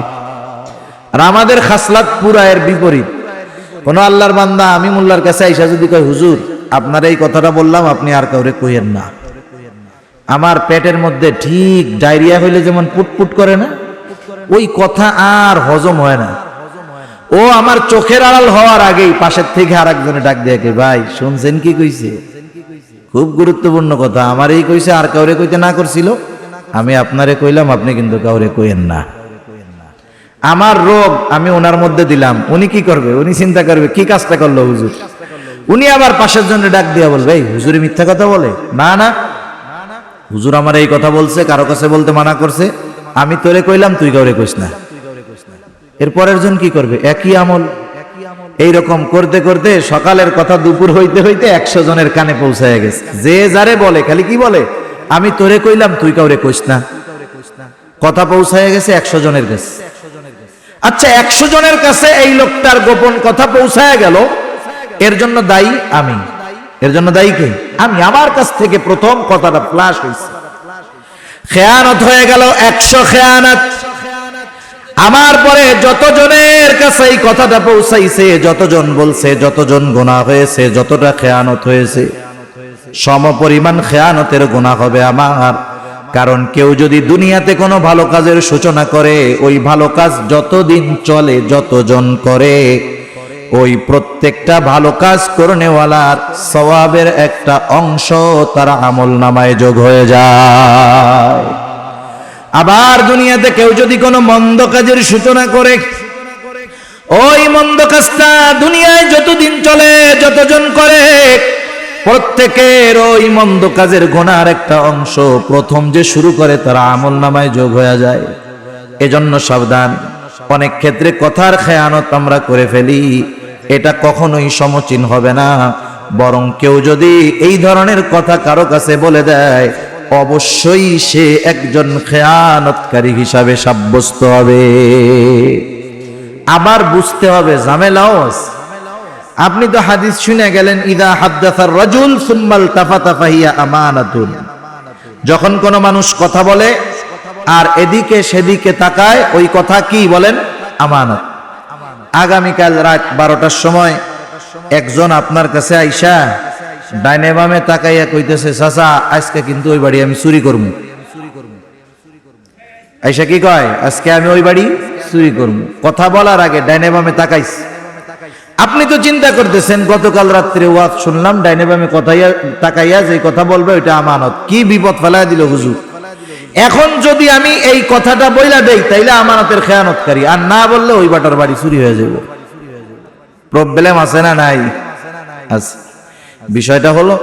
আর আমাদের খাসলাত পুরা এর বিপরীত। কোন আল্লাহর বান্দা আমি মোল্লার কাছে আইসা যদি কয়, হুজুর আপনার এই কথাটা বললাম, আপনি আর কাউরে কইেন না, আমার পেটের মধ্যে ঠিক ডায়রিয়া হইলে যেমন পুটপুট করে না, ওই কথা আর হজম হয় না। ও আমার চোখের আড়াল হওয়ার আগেই পাশের থেকে আরেকজনে ডাক দিয়ে, ভাই শুনছেন কি কইছে? খুব গুরুত্বপূর্ণ কথা, আমার এই কইছে, আর কাউরে কইতে না করছিল, আমি আপনারে কইলাম, আপনি কিন্তু কাউরে কইেন না। আমার রোগ আমি ওনার মধ্যে দিলাম, উনি কি করবে? উনি চিন্তা করবে কি কাজটা করলো হুজুর। উনি আবার পাশের জন্য ডাক দিয়া বলবে, এই হুজুরে মিথ্যা কথা বলে? না না, হুজুর আমার এই কথা বলছে, কারো কাছে বলতে মানা করছে, আমি তোরে কইলাম তুই কাউরে কইস না। এর পরের জন কি করবে? একই আমল। এইরকম করতে করতে সকালের কথা দুপুর হইতে হইতে 100 জনের কানে পৌঁছায় গেছে। যে যারে বলে খালি কি বলে, আমি তোরে কইলাম তুই কাউরে কইস না। কথা পৌঁছায় গেছে 100 জনের কাছে। আচ্ছা, 100 জনের কাছে এই লোকটার গোপন কথা পৌঁছায় গেল, এর জন্য দায়ী আমি। এর জন্য দায়ী কে? আমি। আমার কাছ থেকে প্রথম কথাটা ফ্লাশ হয়েছে, খেয়ানত হয়ে গেল 100 খেয়ানত। আমার পরে যতজনের কাছে এই কথাটা পৌঁছাইছে, যতজন বলছে, যতজন গুনাহ হয়েছে, যতটা খেয়ানত হয়েছে, সমপরিমাণ খেয়ানতের গুনাহ হবে আমার। কারণ কেউ যদি দুনিয়াতে কোনো ভালো কাজের সূচনা করে, ওই ভালো কাজ যতদিন চলে, যতজন করে, ওই প্রত্যেকটা ভালো কাজ করনেওয়ালার সওয়াবের একটা অংশ তার আমল নামায় যোগ হয়ে যায়। আবার দুনিয়াতে কেউ যদি কোনো মন্দ কাজের সূচনা করে, ওই মন্দ কাজটা দুনিয়ায় যতদিন চলে, যতজন করে, প্রত্যেকের ওই মন্দ কাজের গুনার একটা অংশ প্রথম যে শুরু করে তার আমল নামায় যোগ হয়ে যায়। এজন্য সাবধান, অনেক ক্ষেত্রে কথার খেয়ানত আমরা করে ফেলি, এটা কখনোই সমীচীন হবে না। বরং কেউ যদি এই ধরনের কথা কারো কাছে বলে দেয়, অবশ্যই সে একজন খেয়ানতকারী হিসাবে সাব্যস্ত হবে। আবার বুঝতে হবে ঝামেলাও আছে। আপনি তো হাদিস শুনে গেলেন, ইদা হাদ্দাসার রাজুল সুম্মাল তাফাতা ফাহিয়া আমানাতুন। যখন কোনো মানুষ কথা বলে আর এদিকে সেদিকে তাকায়, ওই কথা কি বলেন? আমানত। আগামীকাল রাত 12টার সময় একজন আপনার কাছে আইসা ডাইনে বামে তাকাইয়া কইতেছে, চাচা আজকে কিন্তু ওই বাড়ি আমি চুরি করব। আইসা কি কয়? আজকে আমি ওই বাড়ি চুরি করব। কথা বলার আগে ডাইনে বামে তাকাইছে। আপনি তো চিন্তা করতেছেন, গতকাল রাত্রে ওয়াজ শুনলাম, ডাইনে বামে তাকাইয়া যে কথা বলবে ওইটা আমানত। কি বিপদ ফেলাই দিল হুজুর। এখন যদি আমি এই কথাটা বইলা দেই, তাইলে আমানতের খেয়ানতকারী, আর না বললে ওই বাটার বাড়ি চুরি হয়ে যাবে। প্রবলেম আছে না নাই? আছে। বিষয়টা হলো,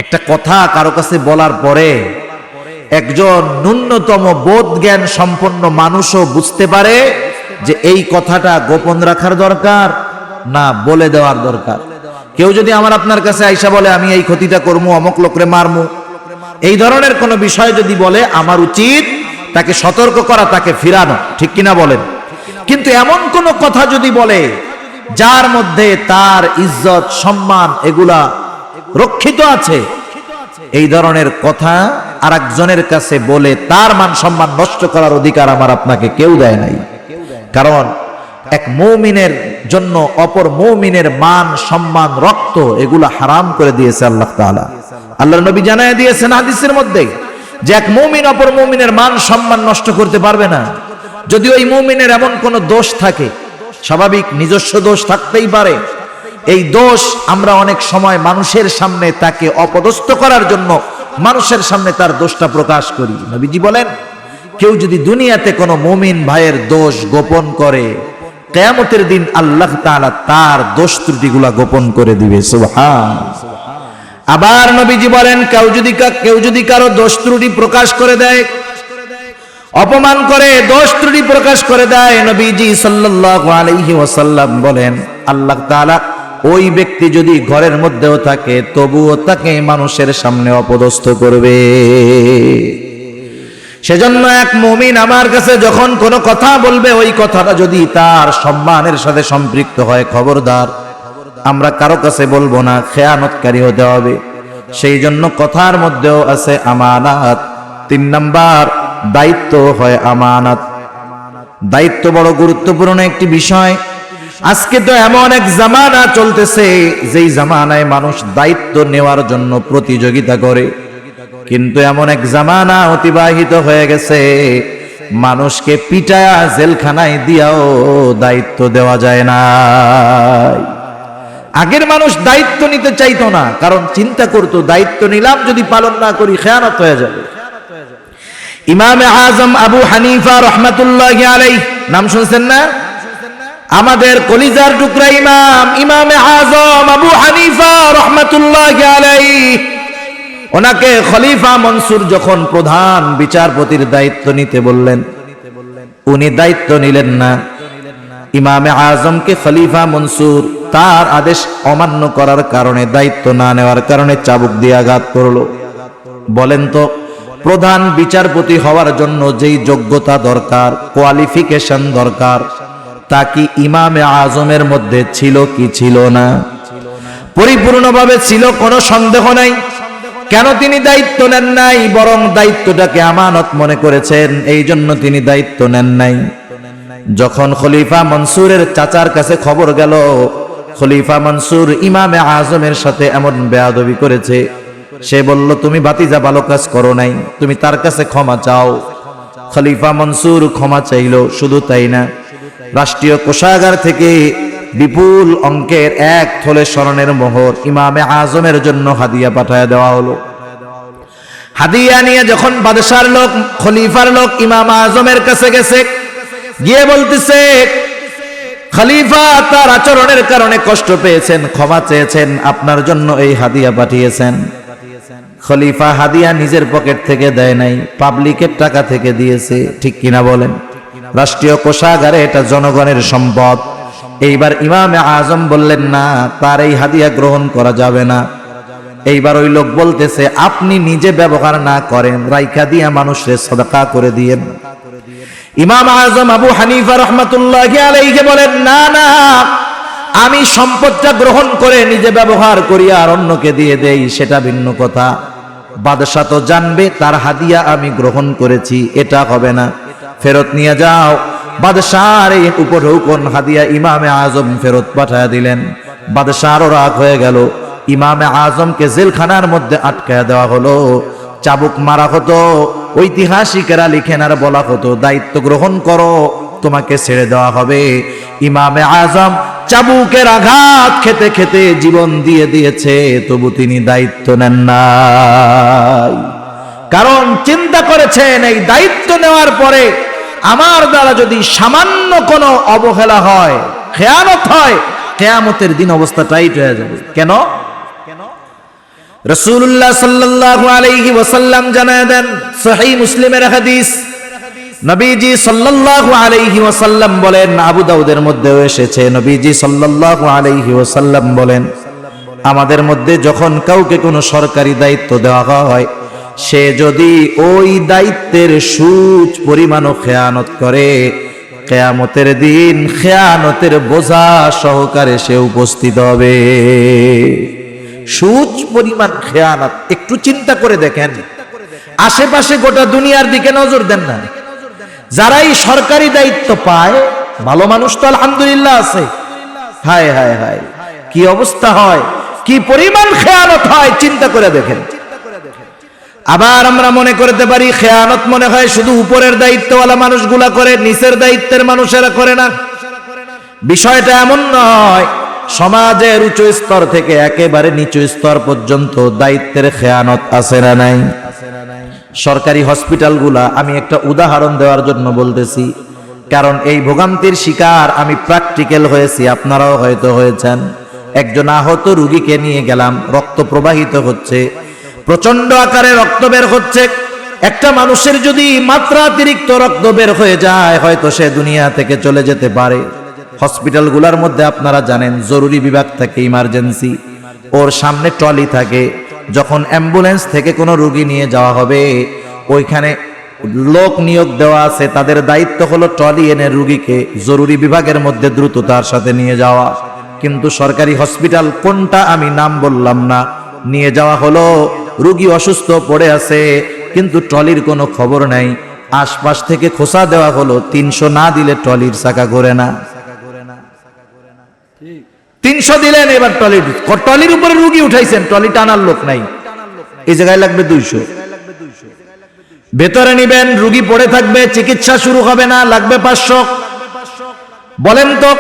একটা কথা কারো কাছে বলার পরে একজন ন্যূনতম বোধ জ্ঞান সম্পন্ন মানুষও বুঝতে পারে যে এই কথাটা গোপন রাখার দরকার না বলে দেওয়ার দরকার। কেউ যদি আমার আপনার কাছে আইসা বলে আমি এই ক্ষতিটা করবো, অমুক লোকরে মারমু, এই ধরনের কোন বিষয় যদি বলে, আমার উচিত তাকে সতর্ক করা, তাকে ফিরানো, ঠিক কিনা বলেন? কিন্তু এমন কোন কথা যদি বলে যার মধ্যে তার ইজ্জত, সম্মান এগুলা রক্ষিত আছে, এই ধরনের কথা আরেকজনের কাছে বলে তার মান সম্মান নষ্ট করার অধিকার আমার আপনাকে কেউ দেয় নাই। কারণ এক মুমিনের জন্য অপর মুমিনের মান, সম্মান, রক্ত এগুলা হারাম করে দিয়েছে আল্লাহ তাআলা। আল্লাহর নবী জানায় দিয়েছেন হাদিসের মধ্যে যে এক মুমিন অপর মুমিনের মান সম্মান নষ্ট করতে পারবে না। যদি ওই মুমিনের এমন কোন দোষ থাকে, স্বাভাবিক নিজস্ব দোষ থাকতেই পারে, এই দোষ আমরা অনেক সময় মানুষের সামনে তাকে অপদস্থ করার জন্য মানুষের সামনে তার দোষটা প্রকাশ করি। নবীজি বলেন, কেউ যদি দুনিয়াতে কোনো মুমিন ভাইয়ের দোষ গোপন করে, কিয়ামতের দিন আল্লাহ তাআলা তার দোষ ত্রুটিগুলা গোপন করে দিবে। সুবহানাল্লাহ। আবার নবীজি বলেন, কেউ যদি কারো দোষ ত্রুটি প্রকাশ করে দেয়, অপমান করে, দোষ ত্রুটি প্রকাশ করে দেয়, নবীজি সাল্লাল্লাহু আলাইহি ওয়াসাল্লাম বলেন, আল্লাহ তাআলা ওই ব্যক্তি যদি ঘরের মধ্যেও থাকে তবুও তাকে মানুষের সামনে অপদস্থ করবে। সেজন্য এক মুমিন আমার কাছে যখন কোনো কথা বলবে, ওই কথাটা যদি তার সম্মানের সাথে সম্পৃক্ত হয়, খবরদার আমরা কারো কাছে বলবো না, খেয়ানতকারী হতে হবে। সেই জন্য কথার মধ্যেও আছে আমানাত। 3 নাম্বার দায়িত্ব হয় আমানাত। দায়িত্ব বড় গুরুত্বপূর্ণ একটি বিষয়। আজকে তো এমন এক জামানা চলতেছে, যেই জামানায় মানুষ দায়িত্ব নেওয়ার জন্য প্রতিযোগিতা করে, কিন্তু এমন এক জামানা অতিবাহিত হয়ে গেছে, মানুষকে পিটায়া জেলখানায় দিয়াও দায়িত্ব দেওয়া যায় না। আগের মানুষ দায়িত্ব নিতে চাইতো না, কারণ চিন্তা করতো দায়িত্ব নিলাম যদি পালন না করি খেয়ানত হয়ে যাবে। ইমামে আজম আবু হানিফা রাহমাতুল্লাহি আলাইহি নাম শুনছেন না? আমাদের কলিজার টুকরা ইমামে আজম আবু হানিফা রাহমাতুল্লাহি আলাইহি, ওনাকে খলিফা মনসুর যখন প্রধান বিচারপতির দায়িত্ব নিতে বললেন, উনি দায়িত্ব নিলেন না। ইমামে আজমকে খলিফা মনসুর তার আদেশ অমান্য করার কারণে, দায়িত্ব না নেওয়ার কারণে চাবুক দিয়ে আঘাত করলো। বলেন তো, প্রধান বিচারপতি হওয়ার জন্য যেই যোগ্যতা দরকার, কোয়ালিফিকেশন দরকার, তা কি ইমামে আজমের মধ্যে ছিল কি ছিল না? পরিপূর্ণভাবে ছিল, কোনো সন্দেহ নাই। কেন তিনি দায়িত্ব নেন নাই? বরং দায়িত্বটাকে আমানত মনে করেছেন, এই জন্য তিনি দায়িত্ব নেন নাই। যখন খলিফা মনসুরের চাচার কাছে খবর গেল খলিফা মনসুর ইমামে আজমের সাথে এমন বেয়াদবি করেছে, সে বলল, তুমি ভাতিজা ভালো কাজ করো নাই, তুমি তার কাছে ক্ষমা চাও। খলিফা মনসুর ক্ষমা চাইল। শুধু তাই না, রাষ্ট্রীয় কোষাগার থেকে বিপুল অঙ্কের 1 থলে স্বর্ণের মোহর ইমামে আজমের জন্য হাদিয়া পাঠায় দেওয়া হলো। হাদিয়া নিয়ে যখন বাদশার লোক, খলিফার লোক ইমাম আজমের কাছে গেছে, গিয়ে বলতেছে, খলিফা তার আচরণের কারণে কষ্ট পেয়েছেন, ক্ষমা চেয়েছেন, আপনার জন্য এই হাদিয়া পাঠিয়েছেন। খলিফা হাদিয়া নিজের পকেট থেকে দেয় নাই, পাবলিকের টাকা থেকে দিয়েছে। ঠিক কিনা বলেন? রাষ্ট্রীয় কোষাগারে এটা জনগণের সম্পদ। এইবার ইমামে আজম বললেন, না, তার এই হাদিয়া গ্রহণ করা যাবে না। এইবার ওই লোক বলতেছে, আপনি নিজে ব্যবহার না করেন, রাইখা দিয়া মানুষের সদকা করে দিয়েন। ইমাম আজম আবু হানিফা রাহমাতুল্লাহি আলাইহি বলেন, না না, আমি সম্পদটা গ্রহণ করে নিজে ব্যবহার করি আর অন্যকে দিয়ে দেই, সেটা ভিন্ন কথা। বাদশা তো জানবে তার হাদিয়া আমি গ্রহণ করেছি, এটা হবে না, ফেরত নিয়ে যাও। বাদশার এই উপঢৌকন হাদিয়া ইমামে আজম ফেরত পাঠায় দিলেন। বাদশারও রাগ হয়ে গেল। ইমামে আজমকে জেলখানার মধ্যে আটকায় দেওয়া হলো, চাবুক মারা হতো। ঐতিহাসিকেরা লিখেন আর বলা হতো, দায়িত্ব গ্রহণ করো, তোমাকে ছেড়ে দেওয়া হবে। ইমামে আজম চাবুকের আঘাত খেতে খেতে জীবন দিয়ে দিয়েছে, তবু তিনি দায়িত্ব নেন নাই। কারণ চিন্তা করেছেন, এই দায়িত্ব নেওয়ার পরে আমার দ্বারা যদি সামান্য কোনো অবহেলা হয়, খেয়ানত হয়, কিয়ামতের দিন অবস্থা টাইট হয়ে যাবে। কেন? রাসূলুল্লাহ সাল্লাল্লাহু আলাইহি ওয়াসাল্লাম জানায় দেন, সহিহ মুসলিমের হাদিস, নবীজি সাল্লাল্লাহু আলাইহি ওয়াসাল্লাম বলেন, আবু দাউদের মধ্যেও এসেছে, নবীজি সাল্লাল্লাহু আলাইহি ওয়াসাল্লাম বলেন, আমাদের মধ্যে যখন কাউকে কোনো সরকারি দায়িত্ব দেওয়া হয়, সে যদি ওই দায়িত্বের সুচ পরিমাণও খেয়ানত করে, কিয়ামতের দিন খেয়ানতের বোঝা সহকারে সে উপস্থিত হবে। সুচ পরিমাণ খেয়ানত, একটু চিন্তা করে দেখেন। আশেপাশে গোটা দুনিয়ার দিকে নজর দেন না, যারাই সরকারি দায়িত্ব পায়, ভালো মানুষ তো আলহামদুলিল্লাহ আছে, হায় হায় হায়, কি অবস্থা হয়, কি পরিমাণ খেয়ানত হয়, চিন্তা করে দেখেন। আবার আমরা মনে করতে পারি খেয়ানত মনে হয় শুধু উপরের দায়িত্বওয়ালা মানুষগুলা করে, নিচের দায়িত্বের মানুষেরা করে না। বিষয়টা এমন নয়। সমাজের উচ্চ স্তর থেকে একেবারে নিচু স্তর পর্যন্ত দায়িত্বের খেয়ানত আছে না নাই? সরকারি হসপিটালগুলা, আমি একটা উদাহরণ দেওয়ার জন্য বলতেছি, কারণ এই ভোগান্তির শিকার আমি প্র্যাকটিক্যাল হয়েছি, আপনারাও হয়তো হয়েছেন। একজন আহত রোগীকে নিয়ে গেলাম, রক্ত প্রবাহিত হচ্ছে, প্রচন্ড আকারে রক্ত বের হচ্ছে। একটা মানুষের যদি মাত্রাতিরিক্ত রক্ত বের হয়ে যায়, হয়তো সে দুনিয়া থেকে চলে যেতে পারে। হসপিটালগুলোর মধ্যে আপনারা জানেন, জরুরি বিভাগ থাকে, ইমার্জেন্সি, ওর সামনে ট্রলি থাকে। যখন অ্যাম্বুলেন্স থেকে কোনো রোগী নিয়ে যাওয়া হবে, ওইখানে লোক নিয়োগ দেওয়া আছে, তাদের দায়িত্ব হলো ট্রলি এনে রোগীকে জরুরি বিভাগের মধ্যে দ্রুততার সাথে নিয়ে যাওয়া। কিন্তু সরকারি হসপিটাল কোনটা আমি নাম বললাম না, নিয়ে যাওয়া হলো, রোগী অসুস্থ পড়ে আছে, কিন্তু ট্রলির কোনো খবর নাই। আশপাশ থেকে খোসা দেওয়া হলো, 300 না দিলে ট্রলির চাকা ঘোরে না। 300 দিলেন, এবার ট্রলির উপরে রোগী উঠাইছেন, ট্রলি টানার লোক নাই, এই জায়গায় লাগবে 200। ভেতরে নিবেন, রোগী পড়ে থাকবে, চিকিৎসা শুরু হবে না, লাগবে 500। বলেন তো,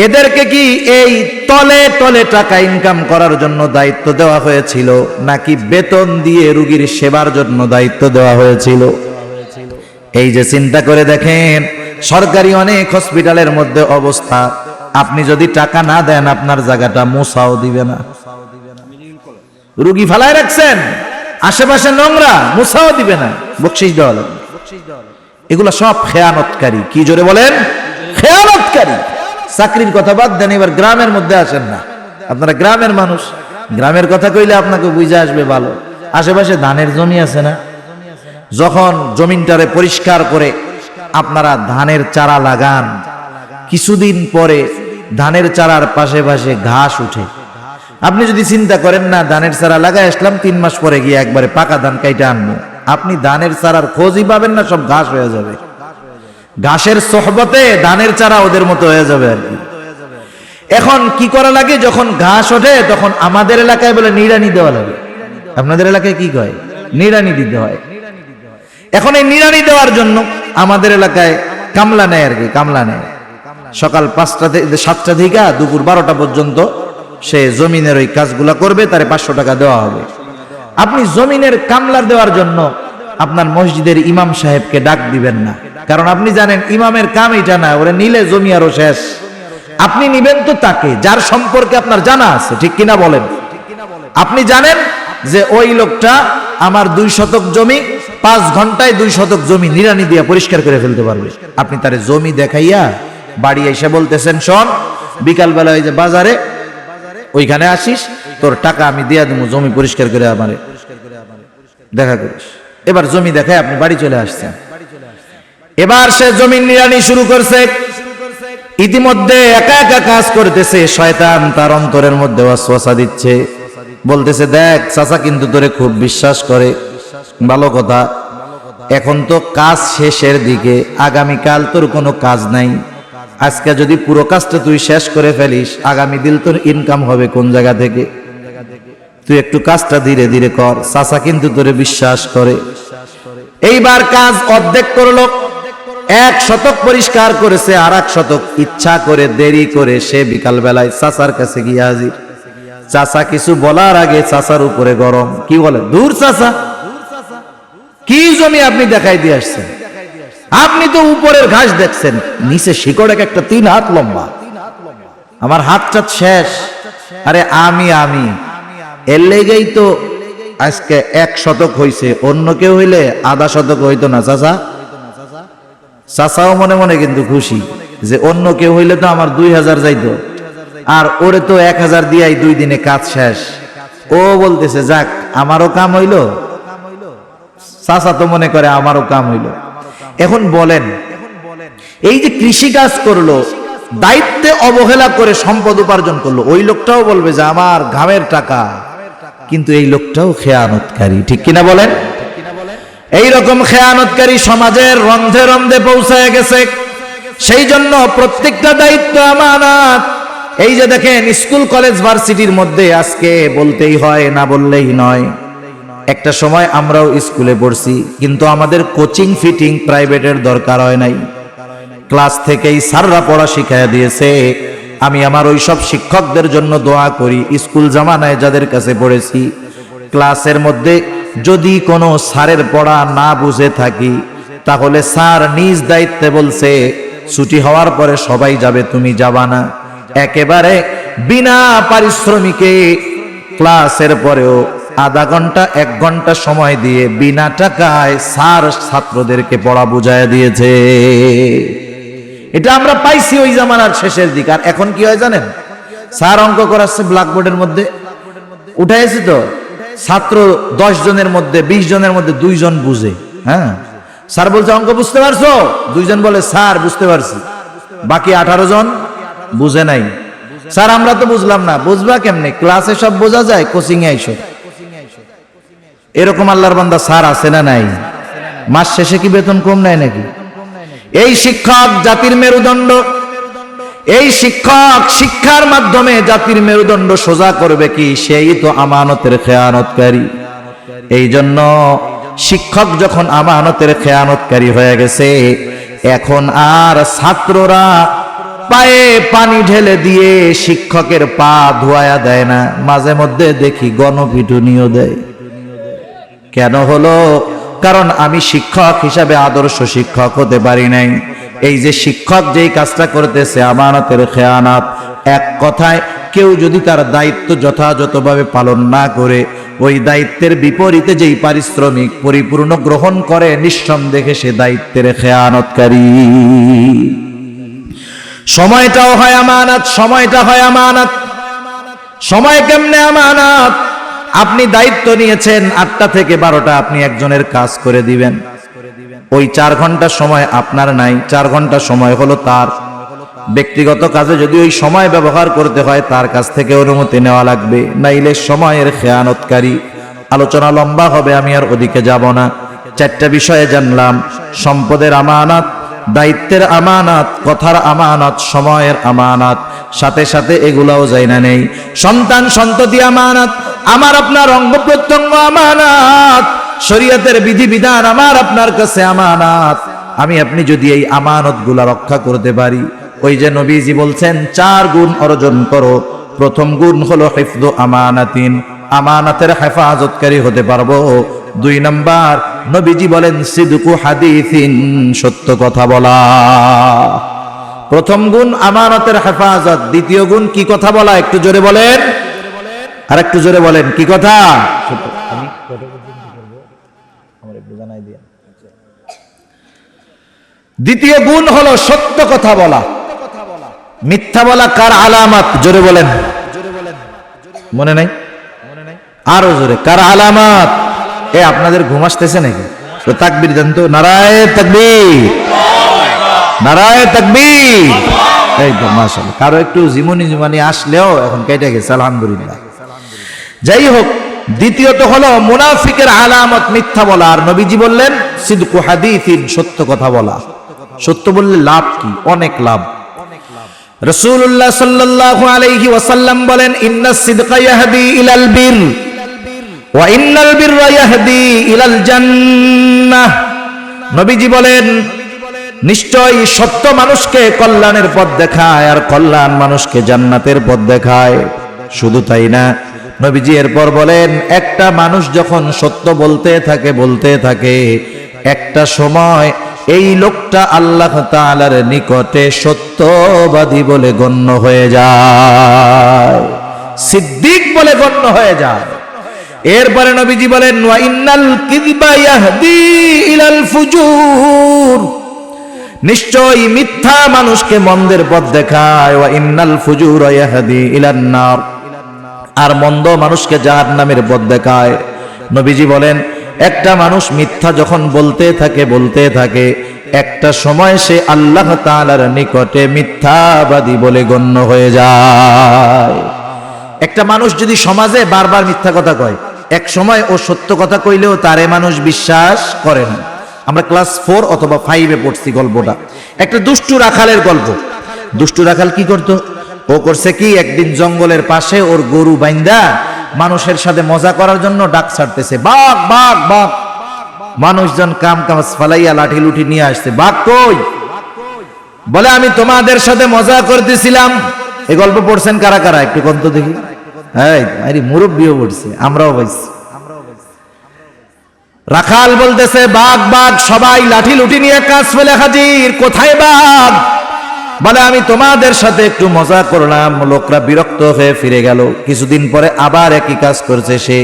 এদেরকে কি এই তলে তলে টাকা ইনকাম করার জন্য দায়িত্ব দেওয়া হয়েছিল, নাকি বেতন দিয়ে রোগীর সেবার জন্য দায়িত্ব দেওয়া হয়েছিল? এই যে চিন্তা করে দেখেন, সরকারি অনেক হসপিটালের মধ্যে অবস্থা, আপনি যদি টাকা না দেন আপনার জায়গাটা মুছাও দিবে না। রুগী ফালায় রাখছেন, আশেপাশে নোংরা, মুছাও দিবে না, বকশিশ দেওয়া লাগবে। এগুলা সব খেয়ানতকারী। কি জোরে বলেন? খেয়ানতকারী। চাকরির কথা বাদ দেন, এবার গ্রামের মধ্যে আসেন না। আপনারা গ্রামের মানুষ, গ্রামের কথা কইলে আপনাকে বুঝে আসবে ভালো। আশেপাশে ধানের জমি আছে না, যখন জমিনটারে পরিষ্কার করে আপনারা ধানের চারা লাগান, কিছুদিন পরে ধানের চারার পাশে পাশে ঘাস উঠে। আপনি যদি চিন্তা করেন না ধানের চারা লাগাই আসলাম, 3 মাস পরে গিয়ে একবারে পাকা ধান কাইটা আনবো, আপনি ধানের চারার খোঁজই পাবেন না, সব ঘাস হয়ে যাবে। ঘাসের সোহবতে ধানের চারা ওদের মতো হয়ে যাবে আর কি। এখন কি করা লাগে, যখন ঘাস ওঠে তখন আমাদের এলাকায় বলে নিড়ানি দেওয়া লাগে। আপনাদের এলাকায় কি কয়? নিড়ানি দিতে হয়। এখন এই নিড়ানি দেওয়ার জন্য আমাদের এলাকায় কামলা নেয় আর কি, কামলা নেয়। সকাল 5টা থেকে 7টা থেকে দুপুর 12টা পর্যন্ত সে জমিনের ওই কাজগুলা করবে, তারে 500 টাকা দেওয়া হবে। আপনি জমিনের কামলা দেওয়ার জন্য আপনার মসজিদের ইমাম সাহেবকে ডাক দিবেন না, কারণ আপনি জানেন ইমামের কাম এটা না, ওরে নিলে জমি আরো শেষ। আপনি নিবেন তো তাকে যার সম্পর্কে আপনার জানা আছে, ঠিক কিনা বলেন? আপনি জানেন যে ওই লোকটা আমার 2 শতক জমি 5 ঘন্টায় 2 শতক জমি নিড়ানি দিয়ে পরিষ্কার করে ফেলতে পারবে। আপনি তারে জমি দেখাইয়া বাড়ি এসে বলতেছেন, শোন বিকালবেলা ওই যে বাজারে ওইখানে আসিস, তোর টাকা আমি দিয়া দেবো, জমি পরিষ্কার করে আমারে দেখা করিস। এবার জমি দেখায় আপনি বাড়ি চলে আসছেন। এবার সে জমি নিড়ানি শুরু করছে। ইতিমধ্যে একা একা কাজ করতেছে, শয়তান তার অন্তরের মধ্যে ওয়াসওয়াসা দিচ্ছে, বলতেছে দেখ চাচা কিন্তু তোরে খুব বিশ্বাস করে, ভালো কথা, এখন তো কাজ শেষের দিকে, আগামীকাল তোর কোনো কাজ নাই, আজকে যদি পুরো কাজটা তুই শেষ করে ফেলিস, আগামী দিন তোর ইনকাম হবে কোন জায়গা থেকে? তুই একটু কাজটা ধীরে ধীরে কর, চাচা কিন্তু তোরে বিশ্বাস করে। এইবার কাজ অর্ধেক করলো, 1 শতক পরিষ্কার করেছে, আর 1 শতক ইচ্ছা করে দেরি করে সে বিকাল বেলায় চাচার কাছে গিয়ে হাজির। চাচা কিছু বলার আগে চাচার উপরে গরম, কি বলে, দূর চাচা, কি জমি আপনি দেখাই দিয়ে আসছেন? আপনি তো উপরের ঘাস দেখছেন, নিচে শিকড় একটা 3 হাত লম্বা, আমার হাতটা শেষ। আরে আমি এর লেগেই তো আজকে 1 শতক হইছে, অন্য কেউ হইলে আধা শতক হইতো না চাচা। চাচাও মনে মনে কিন্তু খুশি যে অন্য কেউ হইলে তো আমার 2000 যাইতো, আর ওরে তো 1000 দিয়াই 2 দিনে কাজ শেষ। ও বলতেছে যাক আমারও কাম হইল, চাচা তো মনে করে আমারও কাম হইল। এখন বলেন, এই যে কৃষি কাজ করলো, দায়িত্বে অবহেলা করে সম্পদ উপার্জন করলো, ওই লোকটাও বলবে যে আমার ঘামের টাকা, কিন্তু এই লোকটাও খেয়ানতকারী, ঠিক কিনা বলেন? এইরকম খেয়ানতকারী সমাজের রন্ধে রন্ধে পৌঁছায় গেছে। সেই জন্য প্রত্যেকটা দায়িত্ব আমানত। এই যে দেখেন স্কুল কলেজ ভার্সিটির মধ্যে আজকে বলতেই হয়, না বললেই নয়। একটা সময় আমরাও স্কুলে পড়ছি, কিন্তু আমাদের কোচিং ফিটিং প্রাইভেটের দরকার হয় নাই, ক্লাস থেকেই স্যাররা পড়া শিখাইয়া দিয়েছে। আমি আমার ওই সব শিক্ষকদের জন্য দোয়া করি, স্কুল জামানায় যাদের কাছে পড়েছি, ক্লাসের মধ্যে যদি কোনো স্যারের পড়া না বুঝে থাকি, তাহলে স্যার নিজ দায়িত্বে বলছে ছুটি হওয়ার পরে সবাই যাবে, তুমি যাবা না। একেবারে বিনা পারিশ্রমিকে ক্লাসের পরেও আধা ঘন্টা 1 ঘন্টা সময় দিয়ে বিনা টাকায় স্যার ছাত্রদেরকে পড়া বুঝায় দিয়েছে। এটা আমরা পাইছি ওই জামানার শেষের দিক। আর এখন কি হয় জানেন, স্যার অঙ্ক করাচ্ছে ব্ল্যাকবোর্ডের মধ্যে, উঠাইছি তো ছাত্র 10 জনের মধ্যে 20 জনের মধ্যে 2 জন বুঝে। হ্যাঁ, স্যার বলছে অঙ্ক বুঝতে পারছো? 2 জন বলে স্যার বুঝতে পারছি, বাকি 18 জন বুঝে নাই। স্যার আমরা তো বুঝলাম না। বুঝবা কেমনে? ক্লাসে সব বোঝা যায়, কোচিং এ আইসো। এরকম আল্লাহর বান্দা স্যার আছে না নাই? মাস শেষে কি বেতন কম নেয় নাকি? এই শিক্ষক জাতির মেরুদণ্ড, এই শিক্ষক শিক্ষার মাধ্যমে জাতির মেরুদণ্ড সোজা করবে কি? সেই তো আমানতের খেয়ানতকারী। এই জন্য শিক্ষক যখন আমানতের খেয়ানতকারী হয়ে গেছে, এখন আর ছাত্ররা পায়ে পানি ঢেলে দিয়ে শিক্ষকের পা ধোয়া দেয় না, মাঝে মধ্যে দেখি গণপিটুনিও দেয়। কেন হলো? কারণ আমি শিক্ষক হিসাবে আদর্শ শিক্ষক হতে পারি নাই। এই যে শিক্ষক যেই কাজটা করতেছে আমানতের খেয়ানত, এক কথায় কেউ যদি তার দায়িত্ব যথাযথভাবে পালন না করে ওই দায়িত্বের বিপরীতে যেই পারিশ্রমিক পরিপূর্ণ গ্রহণ করে, নিঃসন্দেহে সে দায়িত্বের খেয়ানতকারী। সময়টাও হয় আমানত, সময়টা হয় আমানত। সময় কেমনে আমানত? আপনি দায়িত্ব নিয়েছেন 8টা থেকে 12টা আপনি একজনের কাজ করে দিবেন, ওই 4 ঘন্টা সময় আপনার নাই, 4 ঘন্টা সময় হলো তার। ব্যক্তিগত কাজে যদি ওই সময় ব্যবহার করতে হয় তার কাছ থেকে অনুমতি নেওয়া লাগবে, নাইলে সময়ের খেয়ানতকারী। আলোচনা লম্বা হবে, আমি আর ওদিকে যাব না। 4টা বিষয়ে জানলাম: সম্পদের আমানত, দায়িত্বের আমানত, কথার আমানত, সময়ের আমানত। সাথে সাথে এগুলাও যাই না নেই, সন্তান সন্ততি আমানত, আমার আপনার অঙ্গ প্রত্যঙ্গ আমানত, শরীয়তের বিধিবিধান আমার আপনার কাছে আমানত। আমি আপনি যদি এই আমানতগুলা রক্ষা করতে পারি, ওই যে নবীজি বলছেন 4 গুণ অর্জন করো। প্রথম গুণ হলো হিফযু আমানাতিন, আমানতের হেফাজতকারী হতে পারবো। 2 নাম্বার নবীজি বলেন সিদকু হাদিসিন, সত্য কথা বলা। প্রথম গুণ আমানতের হেফাজত, দ্বিতীয় গুণ কি কথা বলা? একটু জোরে বলেন, আর একটু জোরে বলেন, কি কথা? দ্বিতীয় গুণ হলো সত্য কথা বলা। মিথ্যা বলা কার আলামত? জোরে বলেন, মনে নাই? আরো জোরে, কার আলামত? আপনাদের ঘুম আসতেছে নাকি? তো তাকবীর দেন তো, নারায়ে তাকবীর, নারায়ে তাকবীর। এই তো মাশাআল্লাহ, কারো একটু জিমনি আসলেও এখন কেটে গেছে, আলহামদুলিল্লাহ। যাই হোক, দ্বিতীয়ত হলো মুনাফিকের আলামত মিথ্যা বলা। আর নবীজি বললেন সিদকু হাদিসিন, সত্য কথা বলা। সত্য বললে লাভ কি? অনেক লাভ। রাসূলুল্লাহ সাল্লাল্লাহু আলাইহি ওয়াসাল্লাম বলেন ইন্নাস সিদকা ইয়াহদি ইলাল বির ওয়া ইন্নাল বিররা ইয়াহদি ইলাল জান্নাহ। নবীজি বলেন নিশ্চয়ই সত্য মানুষকে কল্যাণের পথ দেখায়, আর কল্যাণ মানুষকে জান্নাতের পথ দেখায়। শুধু তাই না, নবীজি এরপর বলেন একটা মানুষ যখন সত্য বলতে থাকে একটা সময় এই লোকটা আল্লাহ তাআলার নিকটে সত্যবাদী বলে গণ্য হয়ে যায়, সিদ্দিক বলে গণ্য হয়ে যায়। এরপরে নবীজি বলেন ওয়া ইন্নাল কিযবা ইয়াহদি ইলাল ফুজুর, নিশ্চয়ই মিথ্যা মানুষকে মন্দের পথ দেখায়। ওয়া ইন্নাল ফুজুরা ইয়াহদি ইলান নার, আর মন্দ মানুষকে জাহান্নামের পথ দেখায়। নবীজি বলেন একটা মানুষ মিথ্যা যখন বলতে থাকে একটা সময় সে আল্লাহ তাআলার নিকটে মিথ্যাবাদী বলে গণ্য হয়ে যায়। একটা মানুষ যদি সমাজে বারবার মিথ্যা কথা কয়, এক সময় ও সত্য কথা কইলেও তারে মানুষ বিশ্বাস করে না। আমরা ক্লাস 4 অথবা 5-এ পড়ছি গল্পটা, একটা দুষ্টু রাখালের গল্প। দুষ্টু রাখাল কি করত? ও করছে কি, একদিন জঙ্গলের পাশে ওর গরু বাইন্দা মানুষের সাথে মজা করার জন্য ডাক ছাড়তেছে, বাঘ বাঘ বাঘ। মানুষজন কাম কাজ ফালাইয়া লাঠি লুঠি নিয়ে আসছে, বাঘ কই? বলে আমি তোমাদের সাথে মজা করতেছিলাম। এই গল্প পড়ছেন কারা কারা? একটু কন্ত দেখি। হ্যাঁ, আরে মুরব্বিও পড়ছে, আমরাও পাইছি। রাখাল বলতেছে বাঘ বাঘ, সবাই লাঠি লুঠি নিয়ে কাজ ফেলে হাজির, কোথায় বাঘ? বলে আমি তোমাদের সাথে একটু মজা করলাম। লোকরা বিরক্ত হয়ে ফিরে গেল। কিছুদিন পরে আবার একই কাজ করছে সে।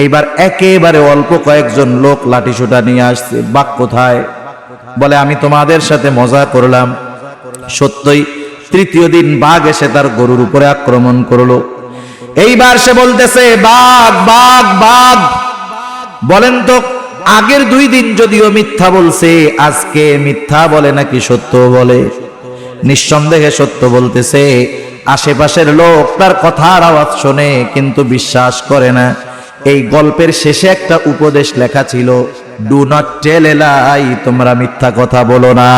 এইবার একেবারে অল্প কয়েকজন লোক লাঠি সোটা নিয়ে আসছে, বাঘ কোথায়? বলে আমি তোমাদের সাথে মজা করলাম। সত্যই তৃতীয় দিন বাঘ এসে তার গরুর উপরে আক্রমণ করলো। এইবার সে বলতেছে বাঘ বাঘ বাঘ। বলেন তো আগের 2 দিন যদিও মিথ্যা বলছে, আজকে মিথ্যা বলে নাকি সত্য বলে? নিঃসন্দেহে সত্য বলতেছে। আশেপাশের লোক তার কথার আওয়াজ শোনে কিন্তু বিশ্বাস করে না। এই গল্পের শেষে একটা উপদেশ লেখা ছিল, ডু নট টেল এ লাই, তোমরা মিথ্যা কথা বলো না।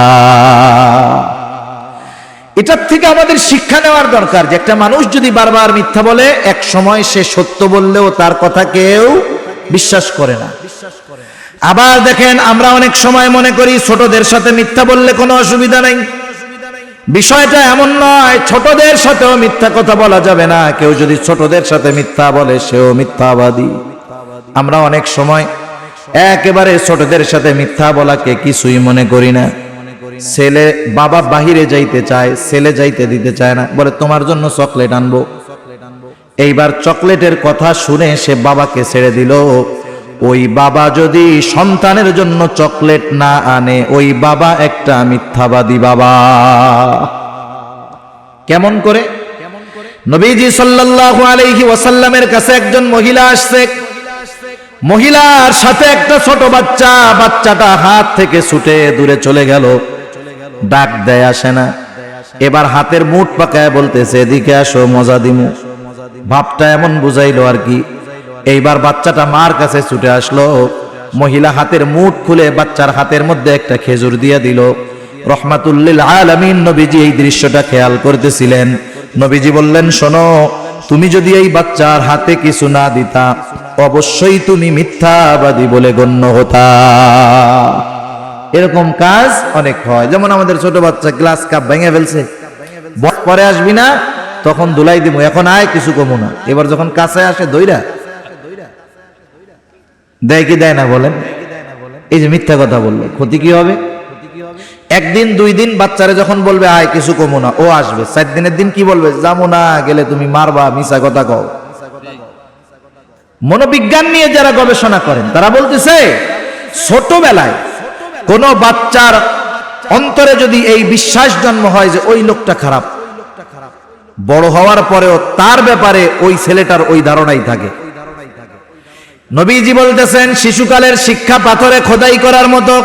এটার থেকে আমাদের শিক্ষা নেওয়ার দরকার যে একটা মানুষ যদি বারবার মিথ্যা বলে, এক সময় সে সত্য বললেও তার কথা কেউ বিশ্বাস করে না। আবার দেখেন, আমরা অনেক সময় মনে করি ছোটদের সাথে মিথ্যা বললে কোনো অসুবিধা নাই। বিষয়টা এমন নয়, ছোটদের সাথেও মিথ্যা কথা বলা যাবে না। কেউ যদি ছোটদের সাথে মিথ্যা বলে সেও মিথ্যাবাদী। আমরা অনেক সময় একেবারে ছোটদের সাথে মিথ্যা বলাকে কিছুই মনে করি না। ছেলে বাবা বাহিরে যাইতে চায়, ছেলে যাইতে দিতে চায় না, বলে তোমার জন্য চকলেট আনবো। এইবার চকলেটের কথা শুনে সে বাবাকে ছেড়ে দিল। ওই বাবা যদি সন্তানের জন্য চকলেট না আনে, ওই বাবা একটা মিথ্যাবাদী বাবা। কেমন করে? নবীজি সাল্লাল্লাহু আলাইহি ওয়াসাল্লামের কাছে একজন মহিলা আসছে। মহিলার সাথে একটা ছোট বাচ্চা, বাচ্চাটা হাত থেকে ছুটে দূরে চলে গেল, ডাক দেয় আসে না। এবার হাতের মুঠ পাকায় বলতেছে এদিকে আসো মজা দিমু। ভাবটা এমন বুঝাইলো আর কি। এইবার বাচ্চাটা মার কাছে ছুটে আসলো। মহিলা হাতের মুঠ খুলে বাচ্চার হাতের মধ্যে একটা খেজুর দিয়ে দিল। রহমাতুল লিল আলামিন নবীজি এই দৃশ্যটা খেয়াল করতেছিলেন। নবীজি বললেন, শোনো, তুমি যদি এই বাচ্চার হাতে কিছু না দিতা, অবশ্যই তুমি মিথ্যাবাদী বলে গণ্য হতা। এরকম কাজ অনেক হয়। যেমন আমাদের ছোট বাচ্চা গ্লাস কাপ ভেঙে ফেলছে, পরে আসবি না, তখন ধুলাই দিব, এখন আয় কিছু কমু না। এবার যখন কাছে আসে দইরা দেয় কি দেয় না বলেন? এই যে মিথ্যা কথা বললো, ক্ষতি কি হবে? একদিন দুই দিন বাচ্চারে যখন বলবে আয় কিছু কমু না, ও আসবে। 4 দিনের দিন কি বলবে? যাবো না, গেলে তুমি মারবা, মিছা কথা কও। মনোবিজ্ঞান নিয়ে যারা গবেষণা করেন তারা বলতেছে, ছোটবেলায় কোন বাচ্চার অন্তরে যদি এই বিশ্বাস জন্ম হয় যে ওই লোকটা খারাপ, বড় হওয়ার পরেও তার ব্যাপারে ওই ছেলেটার ওই ধারণাই থাকে। নবীজি বলতেছেন, শিশুকালের শিক্ষা পাথরে খোদাই করার মতো।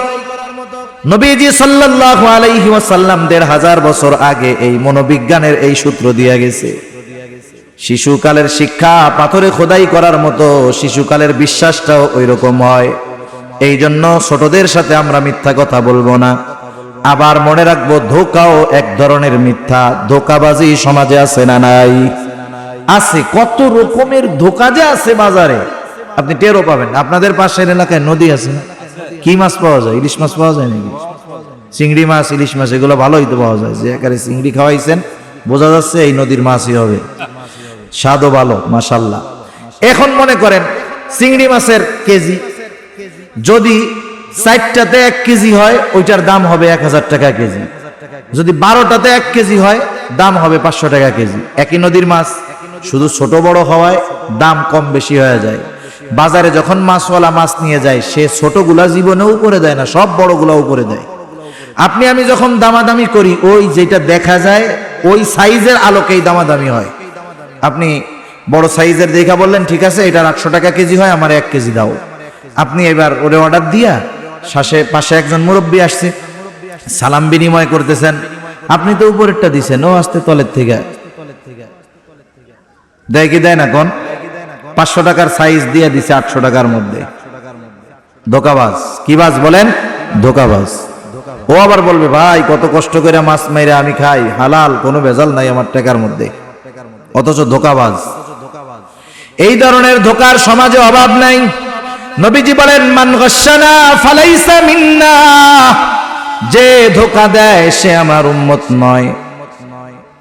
নবীজি সাল্লাল্লাহু আলাইহি ওয়াসাল্লাম 1500 বছর আগে এই মনোবিজ্ঞানের এই সূত্র দিয়ে গেছে। শিশুকালের শিক্ষা পাথরে খোদাই করার মতো, শিশুকালের বিশ্বাসটাও ওই রকম হয়। এই জন্য ছোটদের সাথে আমরা মিথ্যা কথা বলবো না। আবার মনে রাখবো, ধোঁকাও এক ধরনের মিথ্যা। ধোঁকাবাজি সমাজে আছে না নাই? আছে। কত রকমের ধোঁকা যে আছে বাজারে, আপনি টেরও পাবেন। আপনাদের পাশের এলাকায় নদী আছে না? কি মাছ পাওয়া যায়? ইলিশ মাছ পাওয়া যায় নাকি? চিংড়ি মাছ, ইলিশ মাছ, এগুলো ভালোই তো পাওয়া যায়। যে একারে চিংড়ি খাওয়াইছেন, বোঝা যাচ্ছে এই নদীর মাছই হবে। স্বাদও ভালো, মাশাআল্লাহ। এখন মনে করেন চিংড়ি মাছের কেজি যদি 4টাতে 1 কেজি হয়, ওইটার দাম হবে 1000 টাকা কেজি। যদি 12টাতে 1 কেজি হয়, দাম হবে 500 টাকা কেজি। একই নদীর মাছ, শুধু ছোট বড় হওয়ায় দাম কম বেশি হয়ে যায়। বাজারে যখন মাছওয়ালা মাছ নিয়ে যায়, সে ছোটগুলা জীবনেও উপরে দেয় না, সব বড়গুলা উপরে দেয়। আপনি আমি যখন দামাদামি করি, ওই যেটা দেখা যায় ওই সাইজের আলোকেই দামাদামি হয়। আপনি বড় সাইজের দেখা বললেন, ঠিক আছে এটার 800 টাকা কেজি হয়, আমার 1 কেজি দাও। আপনি এবার ওরে অর্ডার দিয়া, পাশে একজন মুরব্বী আসছে, সালাম বিনিময় করতেছেন, আপনি তো উপরেরটা দিছেন, ও আসতে তলের থেকে দেয় কি দেয় না? কোন 500 টাকার সাইজ দিয়ে দিছে 800 টাকার মধ্যে। ধোকাবাজ। কি বাজ বলেন? ধোকাবাজ। ও আবার বলবে, ভাই কত কষ্ট করে মাছ মাইরা আমি খাই, হালাল, কোনো ভেজাল নাই আমার টাকার মধ্যে, অথচ ধোকাবাজ। এই ধরনের ধোকার সমাজে অভাব নাই। নবীজি বলেন, মান গাশশানা ফালাইসা মিন্না, যে ধোকা দেয় সে আমার উম্মত নয়।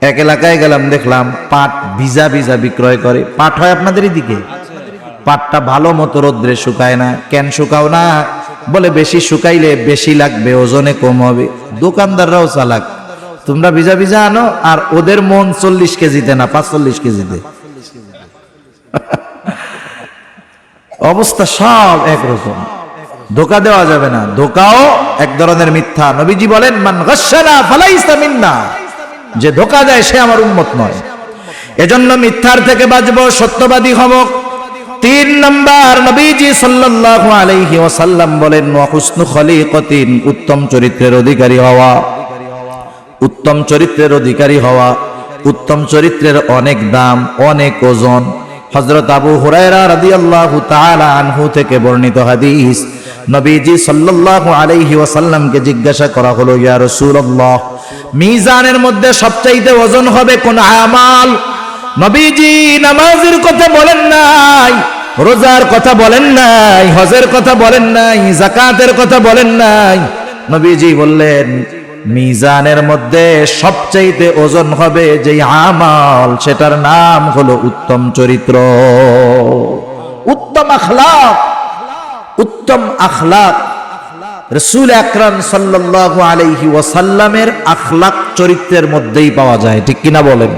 এক এলাকায় গেলাম, দেখলাম পাট ভিজা ভিজা বিক্রয় করে। পাট হয় আপনাদের দিকে? পাটটা ভালো মতো রোদ্রে শুকায় না। কেন শুকাও না? বলে বেশি শুকাইলে বেশি লাগবে, ওজনে কম হবে। দোকানদাররাও চালাক, তোমরা ভিজা ভিজা আনো, আর ওদের মন 40 কেজিতে না 45 কেজিতে। অবস্থা সব একরকম। ধোকা দেওয়া যাবে না, ধোকাও এক ধরনের মিথ্যা। নবীজি বলেন, মান গাশশানা ফালাইসা মিন্না, যে ধোকা দেয় সে আমার উম্মত নয়। এজন্য মিথ্যার থেকে বাঁচবো, সত্যবাদী হব। 3 নাম্বার, নবীজি সাল্লাল্লাহু আলাইহি ওয়াসাল্লাম বলেন, ওয়া হুসনু খলিকাতিন, উত্তম চরিত্রের অধিকারী হওয়া। উত্তম চরিত্রের অধিকারী হওয়া, উত্তম চরিত্রের অনেক দাম, অনেক ওজন। হযরত আবু হুরায়রা রাদিয়াল্লাহু তাআলা আনহু থেকে বর্ণিত হাদিস, নবীজি সাল্লাল্লাহু আলাইহি ওয়াসাল্লামকে জিজ্ঞাসা করা হলো, ইয়া রাসূলুল্লাহ, মিজানের মধ্যে সবচাইতে ওজন হবে কোন আমাল? নবীজি নামাজের কথা বলেন নাই, রোজার কথা বলেন নাই, হজের কথা বলেন নাই, যাকাতের কথা বলেন নাই। নবীজি বললেন, মিজানের মধ্যে সবচাইতে ওজন হবে যে আমাল, সেটার নাম হলো উত্তম চরিত্র, উত্তম আখলাক। উত্তম আখলাক রাসূল আকরাম সাল্লাল্লাহু আলাইহি ওয়াসাল্লামের আখলাক চরিত্রের মধ্যেই পাওয়া যায়, ঠিক কিনা বলেন?